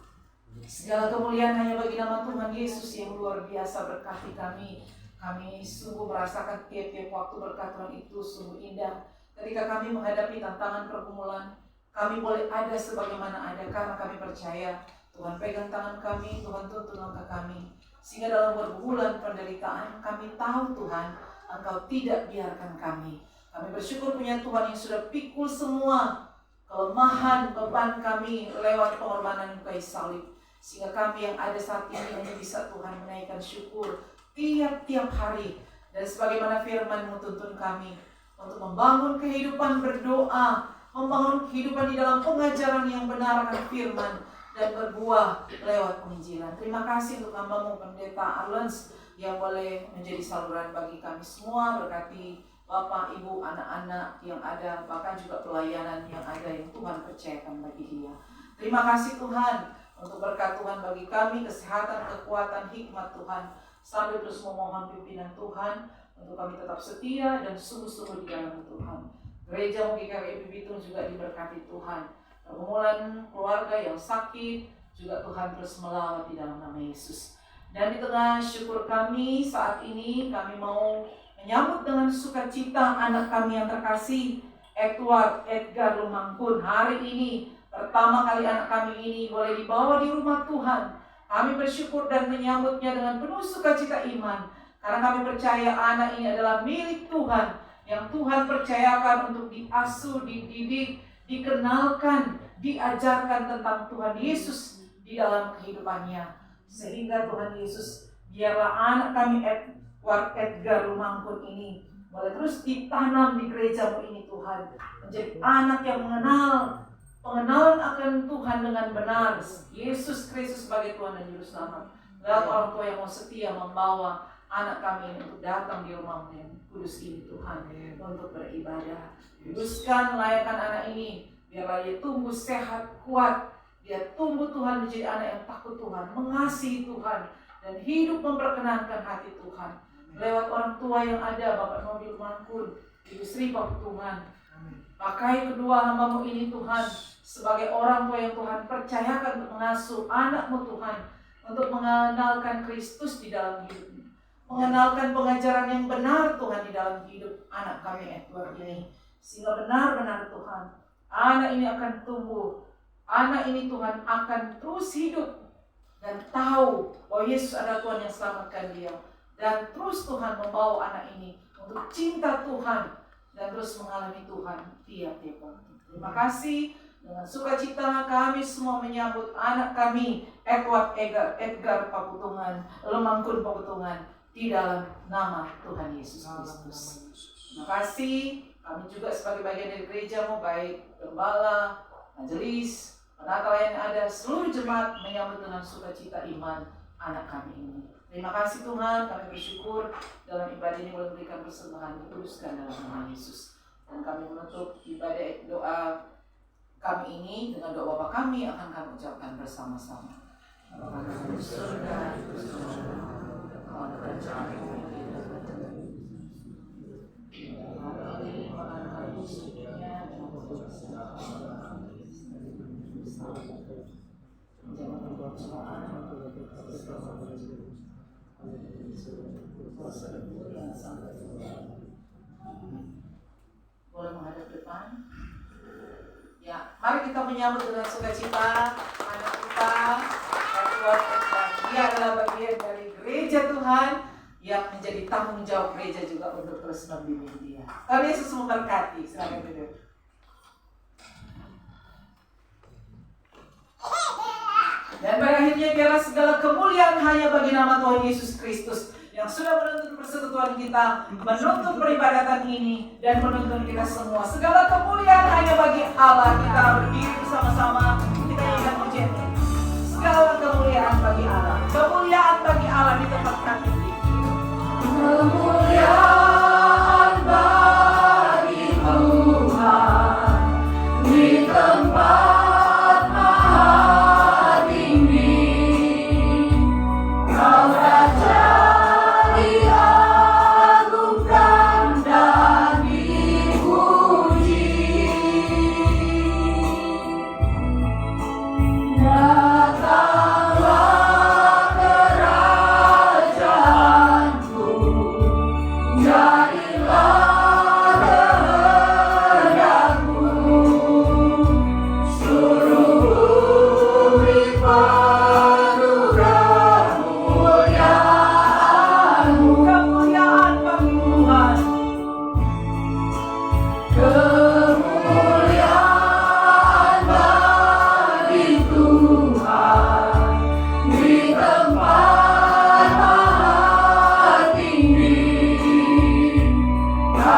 Segala kemuliaan hanya bagi nama Tuhan Yesus yang luar biasa berkati kami. Kami sungguh merasakan tiap-tiap waktu berkat Tuhan itu sungguh indah. Ketika kami menghadapi tantangan pergumulan, kami boleh ada sebagaimana ada karena kami percaya Tuhan pegang tangan kami, Tuhan tuntun langkah kami. Sehingga dalam berbulan penderitaan kami tahu Tuhan, Engkau tidak biarkan kami. Kami bersyukur punya Tuhan yang sudah pikul semua kelemahan beban kami lewat pengorbanan kayu salib. Sehingga kami yang ada saat ini hanya bisa Tuhan menaikkan syukur tiap-tiap hari. Dan sebagaimana firman-Mu tuntun kami untuk membangun kehidupan berdoa, membangun kehidupan di dalam pengajaran yang benar akan firman, dan berbuah lewat penginjilan. Terima kasih untuk hamba-Mu Pendeta Arlens yang boleh menjadi saluran bagi kami semua. Berkati Bapak, Ibu, anak-anak yang ada, bahkan juga pelayanan yang ada yang Tuhan percayakan bagi dia. Terima kasih Tuhan untuk berkat Tuhan bagi kami, kesehatan, kekuatan, hikmat Tuhan, sambil terus memohon pimpinan Tuhan untuk kami tetap setia dan sungguh-sungguh di dalam Tuhan. Gereja GKI Bibitung juga diberkati Tuhan. Pergumulan keluarga yang sakit juga Tuhan terus melawat di dalam nama Yesus. Dan di tengah syukur kami saat ini, kami mau menyambut dengan sukacita anak kami yang terkasih, Edgar Lumangkun. Hari ini pertama kali anak kami ini boleh dibawa di rumah Tuhan. Kami bersyukur dan menyambutnya dengan penuh sukacita iman, karena kami percaya anak ini adalah milik Tuhan, yang Tuhan percayakan untuk diasuh, dididik, dikenalkan, diajarkan tentang Tuhan Yesus di dalam kehidupannya. Sehingga Tuhan Yesus, biarlah anak kami Edgar Lumangkun ini boleh terus ditanam di gereja-Mu ini Tuhan, menjadi anak yang mengenal pengenalan akan Tuhan dengan benar, Yesus Kristus sebagai Tuhan dan Juru Selamat. Lewat orang tua yang mau setia membawa anak kami ini untuk datang di rumah-Mu yang kudus ini Tuhan, untuk beribadah. Kuduskan, layakan anak ini, biarlah dia tumbuh sehat, kuat, dia tumbuh Tuhan menjadi anak yang takut Tuhan, mengasihi Tuhan, dan hidup memperkenankan hati Tuhan. Lewat orang tua yang ada, Bapak Nobel Lumangkun, Ibu Sri Pakutungan, pakai kedua hamba-Mu ini Tuhan sebagai orang tua yang Tuhan percayakan untuk mengasuh anak-Mu Tuhan, untuk mengenalkan Kristus di dalam hidupnya, mengenalkan pengajaran yang benar Tuhan di dalam hidup anak kami Edward ini, sehingga benar-benar Tuhan anak ini akan tumbuh, anak ini Tuhan akan terus hidup dan tahu bahwa Yesus adalah Tuhan yang selamatkan dia, dan terus Tuhan membawa anak ini untuk cinta Tuhan dan terus mengalami Tuhan tiap-tiap waktu. Terima kasih. Dengan sukacita kami semua menyambut anak kami Edgar Pakutungan, Lumangkun Pakutungan, di dalam nama Tuhan Yesus Kristus. Terima kasih. Kami juga sebagai bagian dari gereja-Mu, baik gembala, majelis, penata layan yang ada, seluruh jemaat menyambut dengan sukacita iman anak kami ini. Terima kasih Tuhan, kami bersyukur dalam ibadah ini boleh memberikan persembahan dikuduskan dalam nama Yesus. Dan kami menutup ibadah doa kami ini dengan doa Bapa kami akan kami ucapkan bersama-sama. Bapa kami di surga, boleh menghadap depan. Ya, mari kita menyambut dengan sukacita anak kita, Edward. Dia adalah bagian dari gereja Tuhan yang menjadi tanggung jawab gereja juga untuk terus membimbing dia. Tuhan Yesus memberkati. Silakan duduk. Dan pada akhirnya biarlah segala kemuliaan hanya bagi nama Tuhan Yesus Kristus yang sudah menuntun persekutuan kita, menuntun peribadatan ini, dan menuntun kita semua. Segala kemuliaan hanya bagi Allah. Kita berdiri bersama-sama, kita ingat pujian ini. Segala kemuliaan bagi Allah. Kemuliaan bagi Allah di tempat kami. Kemuliaan bagi Tuhan di tempat maha tinggi. Kau Raja diagungkan dan dipuji. Datanglah kerajaanmu, jadilah kehendakmu, seluruh bumi penuh kemuliaan-Mu. Kemuliaan bagi Tuhan. Kemuliaan bagi Tuhan di tempat maha tinggi. Kau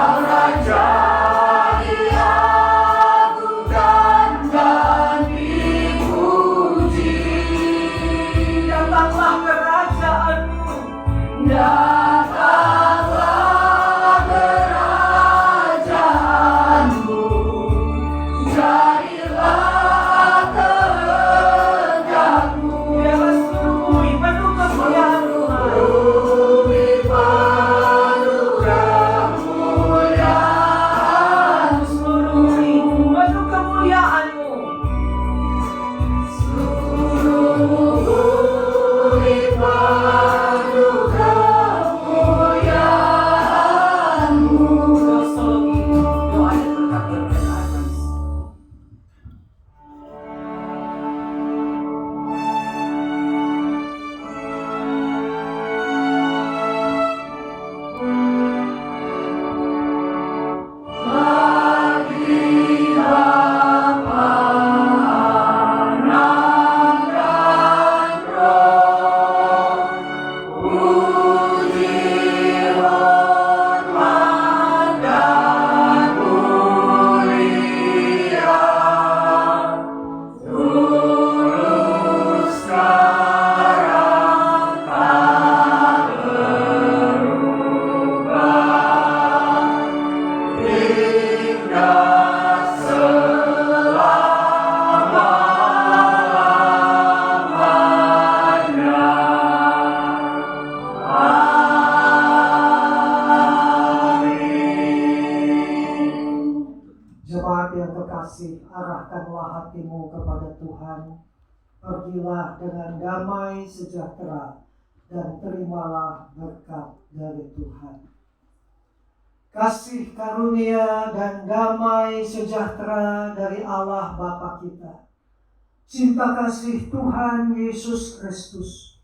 yang kekasih, arahkanlah hatimu kepada Tuhan. Pergilah dengan damai sejahtera dan terimalah berkat dari Tuhan. Kasih karunia dan damai sejahtera dari Allah Bapa kita, cinta kasih Tuhan Yesus Kristus,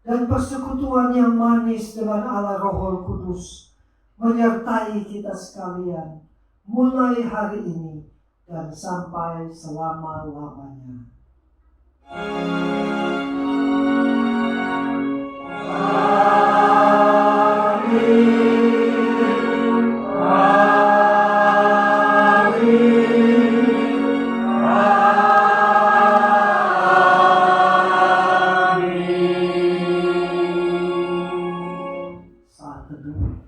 dan persekutuan yang manis dengan Allah Roh Kudus menyertai kita sekalian mulai hari ini dan sampai selama-lamanya. Saat teduh.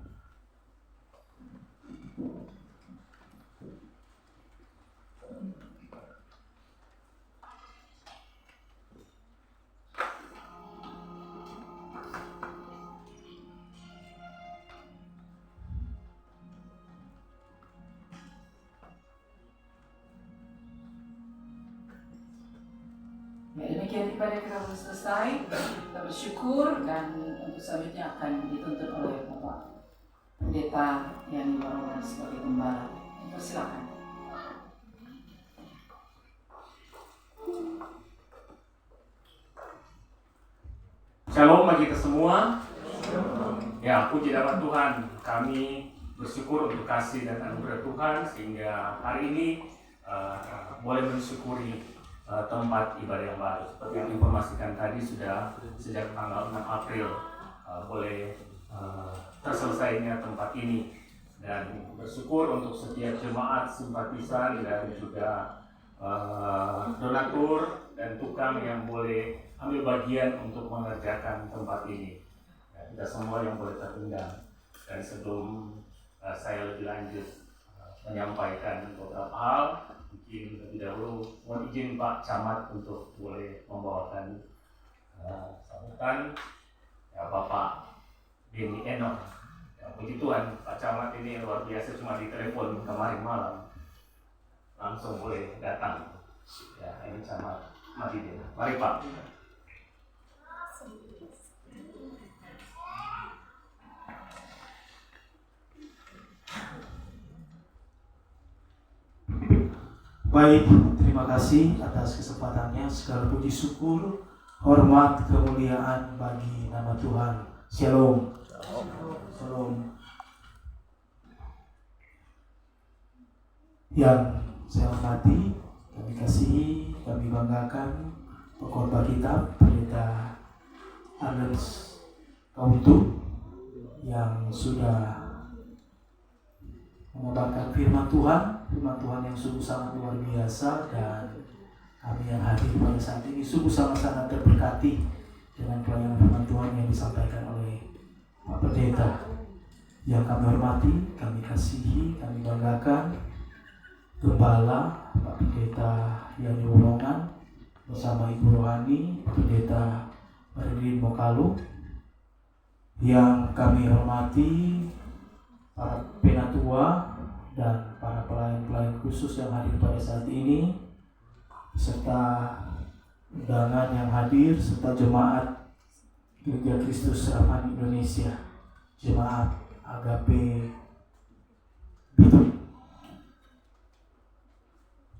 Ya, demikian ibadah kita sudah selesai. Kita bersyukur dan untuk selanjutnya akan dituntut oleh Bapak Pendeta yang dibawakan sebagai gembala. Silakan. Shalom bagi kita semua. Ya, puji nama Tuhan. Kami bersyukur untuk kasih dan anugerah Tuhan sehingga hari ini boleh mensyukuri tempat ibadah yang baru. Seperti yang diinformasikan tadi sudah sejak tanggal 6 April boleh terselesainya tempat ini, dan bersyukur untuk setiap jemaat, simpatisan dan juga donatur dan tukang yang boleh ambil bagian untuk mengerjakan tempat ini. Ya, kita semua yang boleh terundang. Dan sebelum saya lebih lanjut menyampaikan beberapa hal, mungkin lebih dahulu mohon izin Pak Camat untuk boleh membawakan sambutan ya, Bapak Beni Eno. Ya, puji Tuhan, Pak Camat ini luar biasa, cuma ditelepon kemarin malam langsung boleh datang. Ya, ini Camat Madinah. Mari Pak. Baik, terima kasih atas kesempatannya. Segala puji syukur, hormat, kemuliaan bagi nama Tuhan. Shalom. Shalom. Yang saya hormati, kami kasihi, kami banggakan pengkhotbah kita, Pendeta Alex Kauntu, yang sudah mengabarkan firman Tuhan yang sungguh sangat luar biasa, dan kami yang hadir pada saat ini sungguh sangat terberkati dengan pelayanan firman Tuhan yang disampaikan oleh Pak Pendeta. Yang kami hormati, kami kasihi, kami banggakan Gembala Pak Pendeta Yani Wolongan bersama Ibu Rohani Pak Pendeta Marilyn Mokalu. Yang kami hormati para penatua dan para pelayan-pelayan khusus yang hadir pada saat ini, serta undangan yang hadir, serta jemaat Gereja Kristus Harapan Indonesia, jemaat Agape Bitung.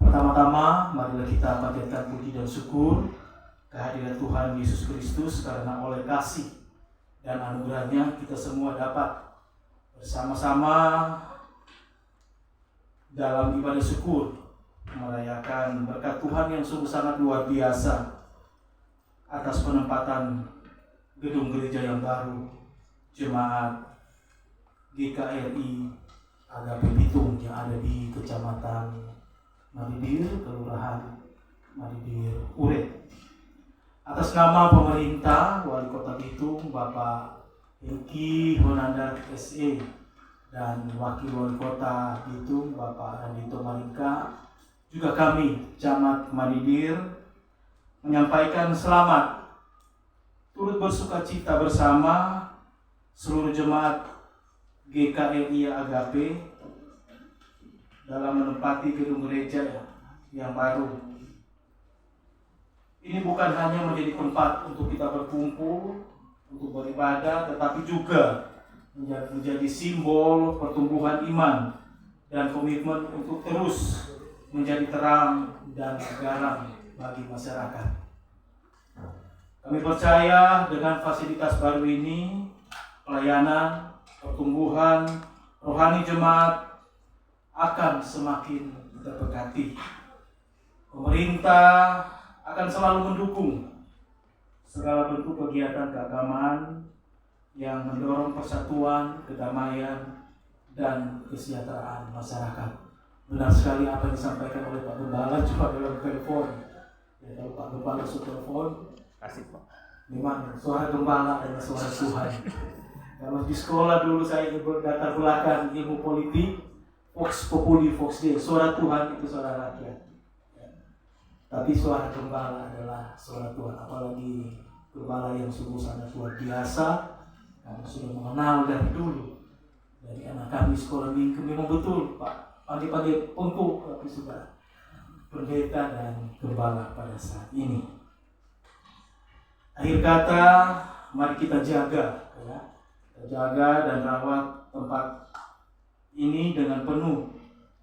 Pertama-tama, marilah kita panjatkan puji dan syukur kehadiran Tuhan Yesus Kristus, karena oleh kasih dan anugerahnya kita semua dapat bersama-sama dalam ibadah syukur merayakan berkat Tuhan yang sungguh sangat luar biasa atas penempatan gedung gereja yang baru jemaat GKRI Agape Bitung yang ada di Kecamatan Maridir, Kelurahan Maridir Uret. Atas nama pemerintah Wali Kota Bitung Bapak Hengki Honandar SE dan Wakil Wali Kota Bitung Bapak Andito Maringka, juga kami Camat Maridir menyampaikan selamat, turut bersukacita bersama seluruh jemaat GKRI Agape dalam menempati gedung gereja yang baru. Ini bukan hanya menjadi tempat untuk kita berkumpul, untuk beribadah, tetapi juga menjadi simbol pertumbuhan iman dan komitmen untuk terus menjadi terang dan garam bagi masyarakat. Kami percaya dengan fasilitas baru ini, pelayanan, pertumbuhan rohani jemaat akan semakin terberkati. Pemerintah akan selalu mendukung segala bentuk kegiatan keagamaan yang mendorong persatuan, kedamaian, dan kesejahteraan masyarakat. Benar sekali apa yang disampaikan oleh Pak Gembala juga dalam telepon. Ya, kalau Pak Gembala sudah telepon, Kasih Pak. memang suara Gembala adalah suara Tuhan. Kalau di sekolah dulu saya latar belakang ilmu politik, Vox Populi, Vox Dei, suara Tuhan itu suara rakyat. Ya. Tapi suara Gembala adalah suara Tuhan, apalagi Gembala yang sungguh sangat luar biasa. Kami sudah mengenal dari dulu. Dari anak kami sekolah minggu memang betul Pak, pagi-pagi pengkuk, tapi sudah pendeta dan gembala pada saat ini. Akhir kata, mari kita jaga, ya. Kita jaga dan rawat tempat ini dengan penuh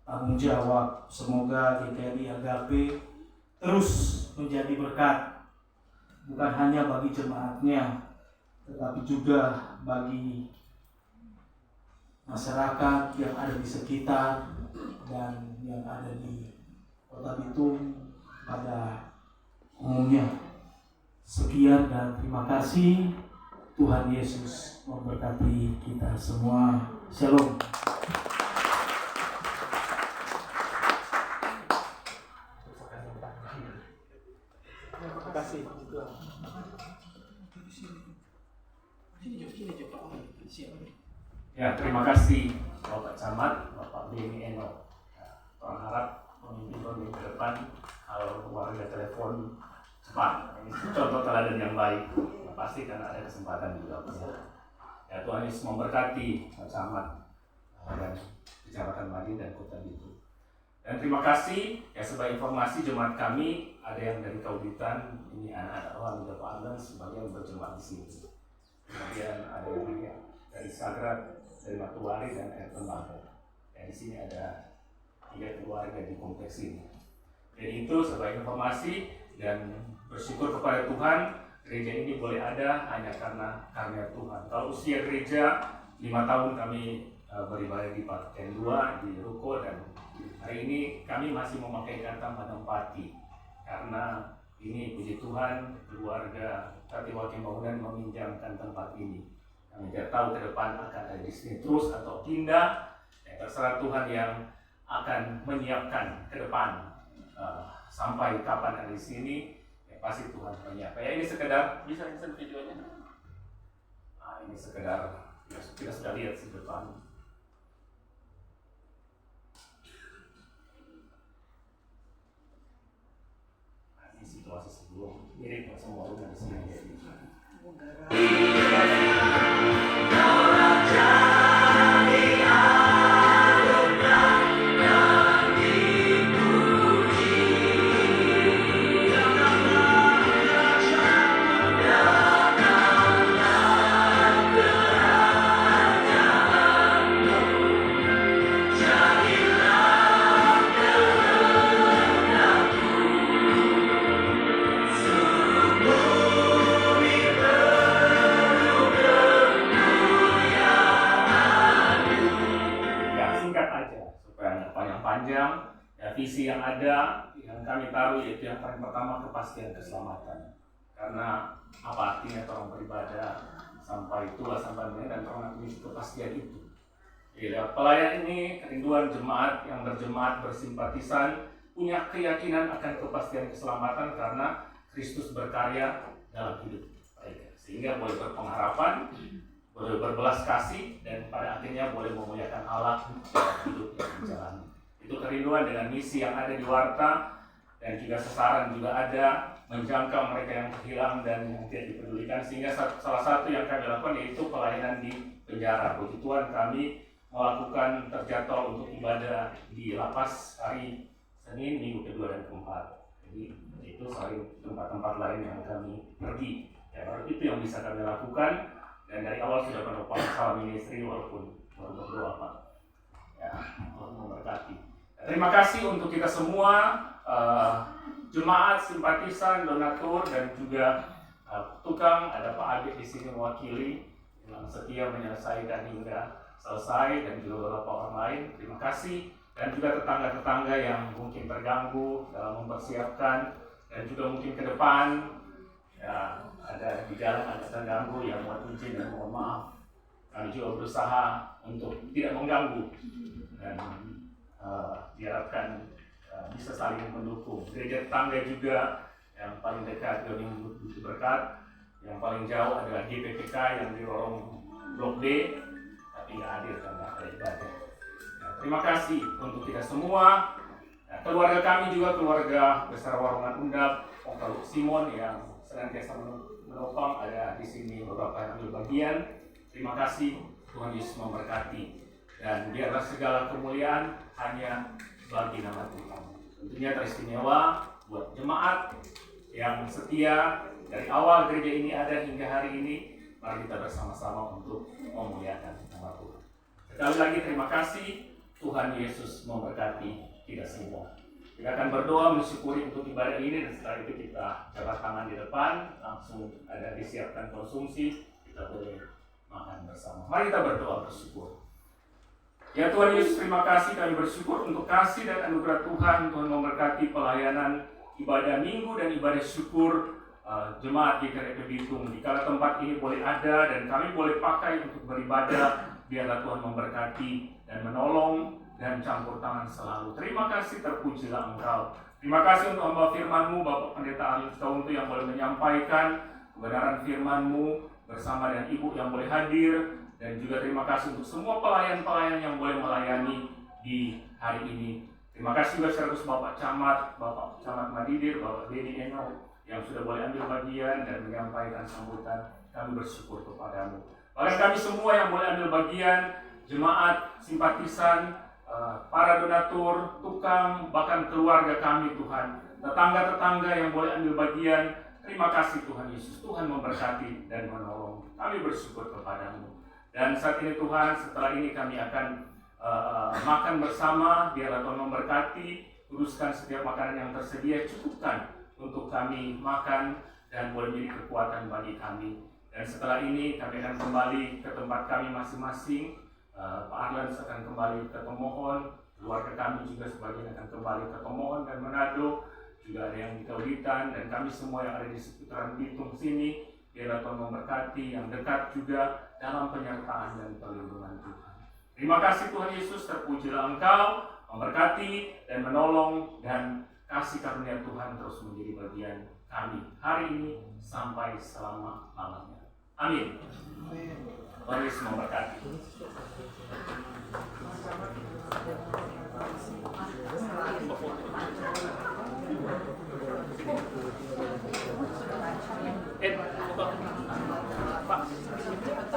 tanggung jawab. Semoga GKRI Agape terus menjadi berkat, bukan hanya bagi jemaatnya, tetapi juga bagi masyarakat yang ada di sekitar dan yang ada di Kota Bitung pada umumnya. Sekian dan terima kasih. Tuhan Yesus memberkati kita semua. Shalom. Terima kasih. Ya, terima kasih Bapak Camat, Bapak Beni Eno. Orang harap pemimpin ke depan kalau warga telepon cepat. Ini contoh teladan yang baik. Ya, pasti kan ada kesempatan juga. Ya, Tuhan Yesus memberkati Pak Camat dan Kecamatan Madi dan Kota Bitung. Dan terima kasih ya, sebagai informasi jemaat kami ada yang dari Kauditan, ini anak-anak orang di Pak Andan sebagian berjemaat di sini. Kemudian ada yang dari Sagrat, dari Matuwari dan Air Tembakau. Ya, di sini ada 3 keluarga di kompleks ini. Jadi itu sebagai informasi dan bersyukur kepada Tuhan, gereja ini boleh ada hanya karena karunia Tuhan. Kalau usia gereja 5 tahun kami beribadah di Paten 2 di Ruko, dan hari ini kami masih memakai kata menempati karena ini puji Tuhan keluarga Tati Wakil Bangunan meminjamkan tempat ini. Kami tidak tahu ke depan akan ada di sini terus atau pindah. Ya, terserah Tuhan yang akan menyiapkan ke depan sampai kapan ada di sini. Ya, pasti Tuhan menyiapkan. Ya, ini sekedar bisa insert videonya. Nah, ini sekedar ya, kita sudah lihat di depan. Nah, ini situasi sebelum mirip semua rumah di sini. Visi yang ada, yang kami taruh yaitu yang paling pertama kepastian keselamatan. Karena apa artinya orang beribadah sampai tua, sampai meninggal, dan orang memiliki kepastian itu. Jadi lewat pelayan ini, kerinduan jemaat yang berjemaat bersimpatisan punya keyakinan akan kepastian keselamatan karena Kristus berkarya dalam hidup mereka. Sehingga boleh berpengharapan, boleh berbelas kasih, dan pada akhirnya boleh memuliakan Allah dalam hidup yang dijalani. Itu kerinduan dengan misi yang ada di Warta, dan juga sasaran juga ada, menjangkau mereka yang kehilangan dan yang tidak dipedulikan. Sehingga salah satu yang kami lakukan yaitu pelayanan di penjara. Puji Tuhan kami melakukan terjadwal untuk ibadah di lapas hari Senin, Minggu kedua dan keempat. Jadi itu selain tempat-tempat lain yang kami pergi. Ya, itu yang bisa kami lakukan, dan dari awal sudah menopang salah ministry walaupun baru berdoa Pak. Ya, Allah memberkati. Terima kasih untuk kita semua, jemaat, simpatisan, donatur, dan juga tukang. Ada Pak Adit di sini mewakili yang setia menyelesaikan hingga selesai, dan juga beberapa orang lain. Terima kasih, dan juga tetangga-tetangga yang mungkin terganggu dalam mempersiapkan, dan juga mungkin ke depan ya ada di jalan ada terganggu yang mohon izin dan mohon maaf. Kami juga berusaha untuk tidak mengganggu, dan diharapkan bisa saling mendukung. Gereja tetangga juga yang paling dekat Doni Butuh Berkat, yang paling jauh adalah GPPK yang di lorong Blok D, tapi nggak hadir karena ada ibadah. Nah, terima kasih untuk kita semua. Nah, keluarga kami juga, keluarga besar Warungan Undap, Om Kaluk Simon yang senantiasa menopang, ada di sini beberapa yang ambil bagian. Terima kasih, Tuhan Yesus memberkati, dan biarlah segala kemuliaan hanya bagi nama Tuhan. Tentunya teristimewa buat jemaat yang setia dari awal gereja ini ada hingga hari ini. Mari kita bersama-sama untuk memuliakan nama Tuhan. Sekali lagi terima kasih, Tuhan Yesus memberkati kita semua. Kita akan berdoa mensyukuri untuk ibadah ini, dan setelah itu kita jabat tangan di depan, langsung ada disiapkan konsumsi, kita boleh makan bersama. Mari kita berdoa bersyukur. Ya Tuhan Yesus, terima kasih, kami bersyukur untuk kasih dan anugerah Tuhan. Tuhan memberkati pelayanan ibadah minggu dan ibadah syukur jemaat GKRI Bitung. Di kala tempat ini boleh ada dan kami boleh pakai untuk beribadah, biarlah Tuhan memberkati dan menolong dan campur tangan selalu. Terima kasih, terpujilah Engkau. Terima kasih untuk hamba firman-Mu, Bapak Pendeta Arif Kauntu yang boleh menyampaikan kebenaran firman-Mu bersama dengan Ibu yang boleh hadir, dan juga terima kasih untuk semua pelayan-pelayan yang boleh melayani di hari ini. Terima kasih juga sekaligus Bapak Camat Madidir, Bapak Denny Eno yang sudah boleh ambil bagian dan menyampaikan sambutan. Kami bersyukur kepadamu. Bahkan kami semua yang boleh ambil bagian, jemaat, simpatisan, para donatur, tukang, bahkan keluarga kami Tuhan, tetangga-tetangga yang boleh ambil bagian, terima kasih Tuhan Yesus. Tuhan memberkati dan menolong. Kami bersyukur kepadamu. Dan saat ini Tuhan, setelah ini kami akan makan bersama. Biarlah Tuhan memberkati, uruskan setiap makanan yang tersedia, cukupkan untuk kami makan dan boleh menjadi kekuatan bagi kami. Dan setelah ini kami akan kembali ke tempat kami masing-masing. Pak Arlan akan kembali ke Tomohon, keluarga kami juga sebagian akan kembali ke Tomohon dan Manado, juga ada yang di Kaulitan, dan kami semua yang ada di seputaran Bitung sini. Biarlah Tuhan memberkati, yang dekat juga dalam penyertaan dan perlindungan Tuhan. Terima kasih Tuhan Yesus, terpujilah Engkau, memberkati dan menolong, dan kasih karunia Tuhan terus menjadi bagian kami hari ini sampai selama-lamanya. Amin. Tuhan Yesus memberkati. Pak,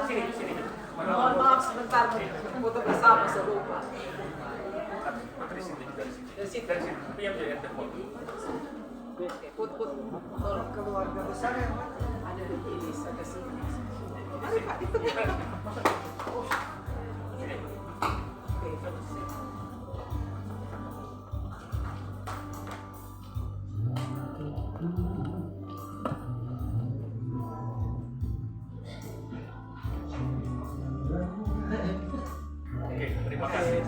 sini. Mohon maaf sebentar, foto bersama serupa. Dari situ. Put, tolong keluarga besar yang ada di sini, ada sini. Mari Pak, di tengah. Terima kasih.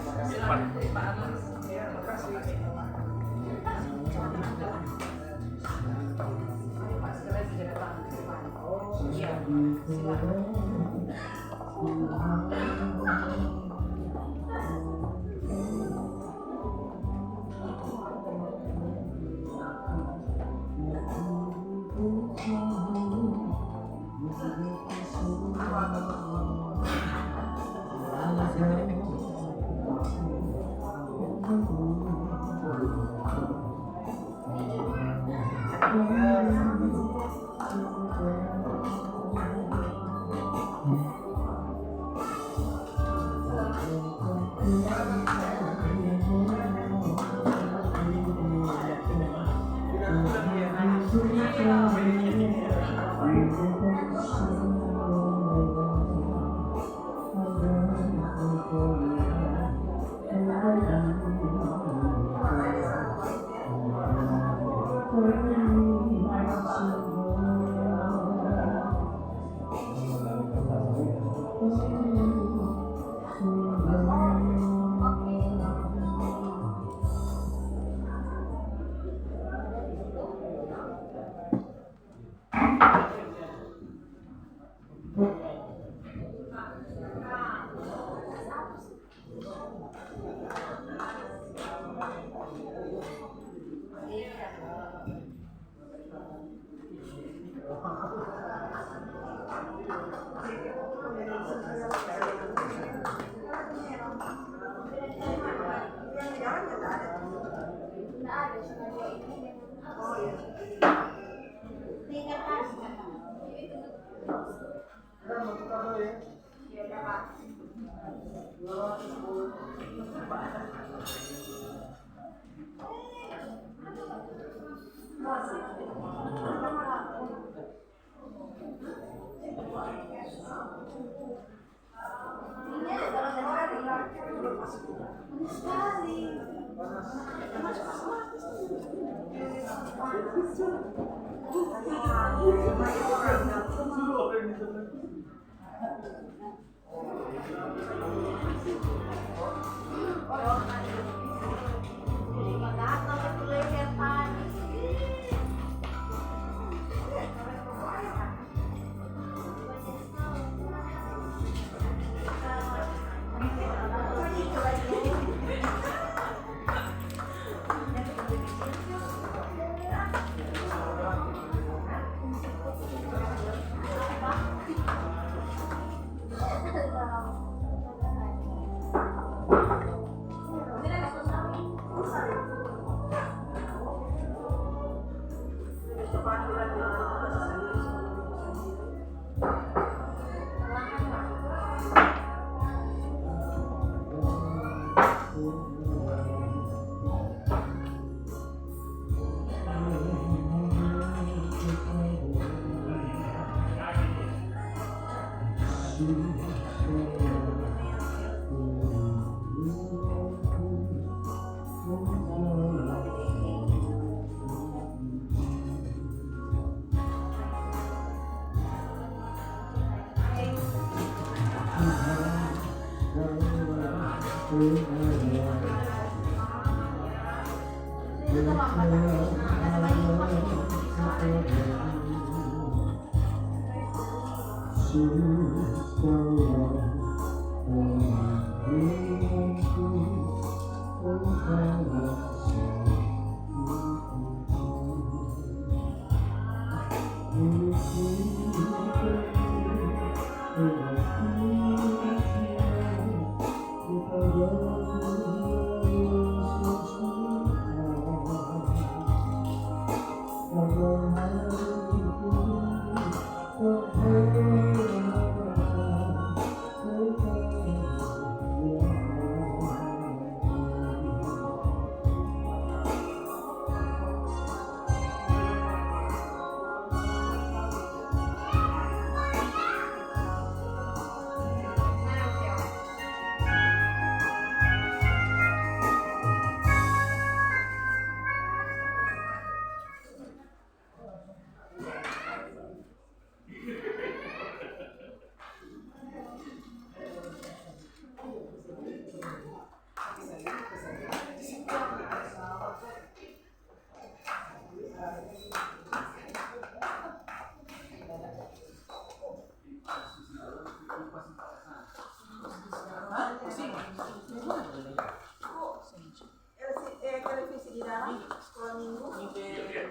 Televisi di dalam sekolah minggu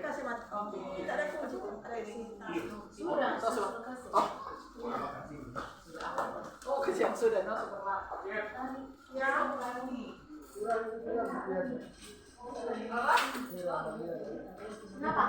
kasih mati kita ada kunci ada di sini sudah oh kesian sudah no ya kenapa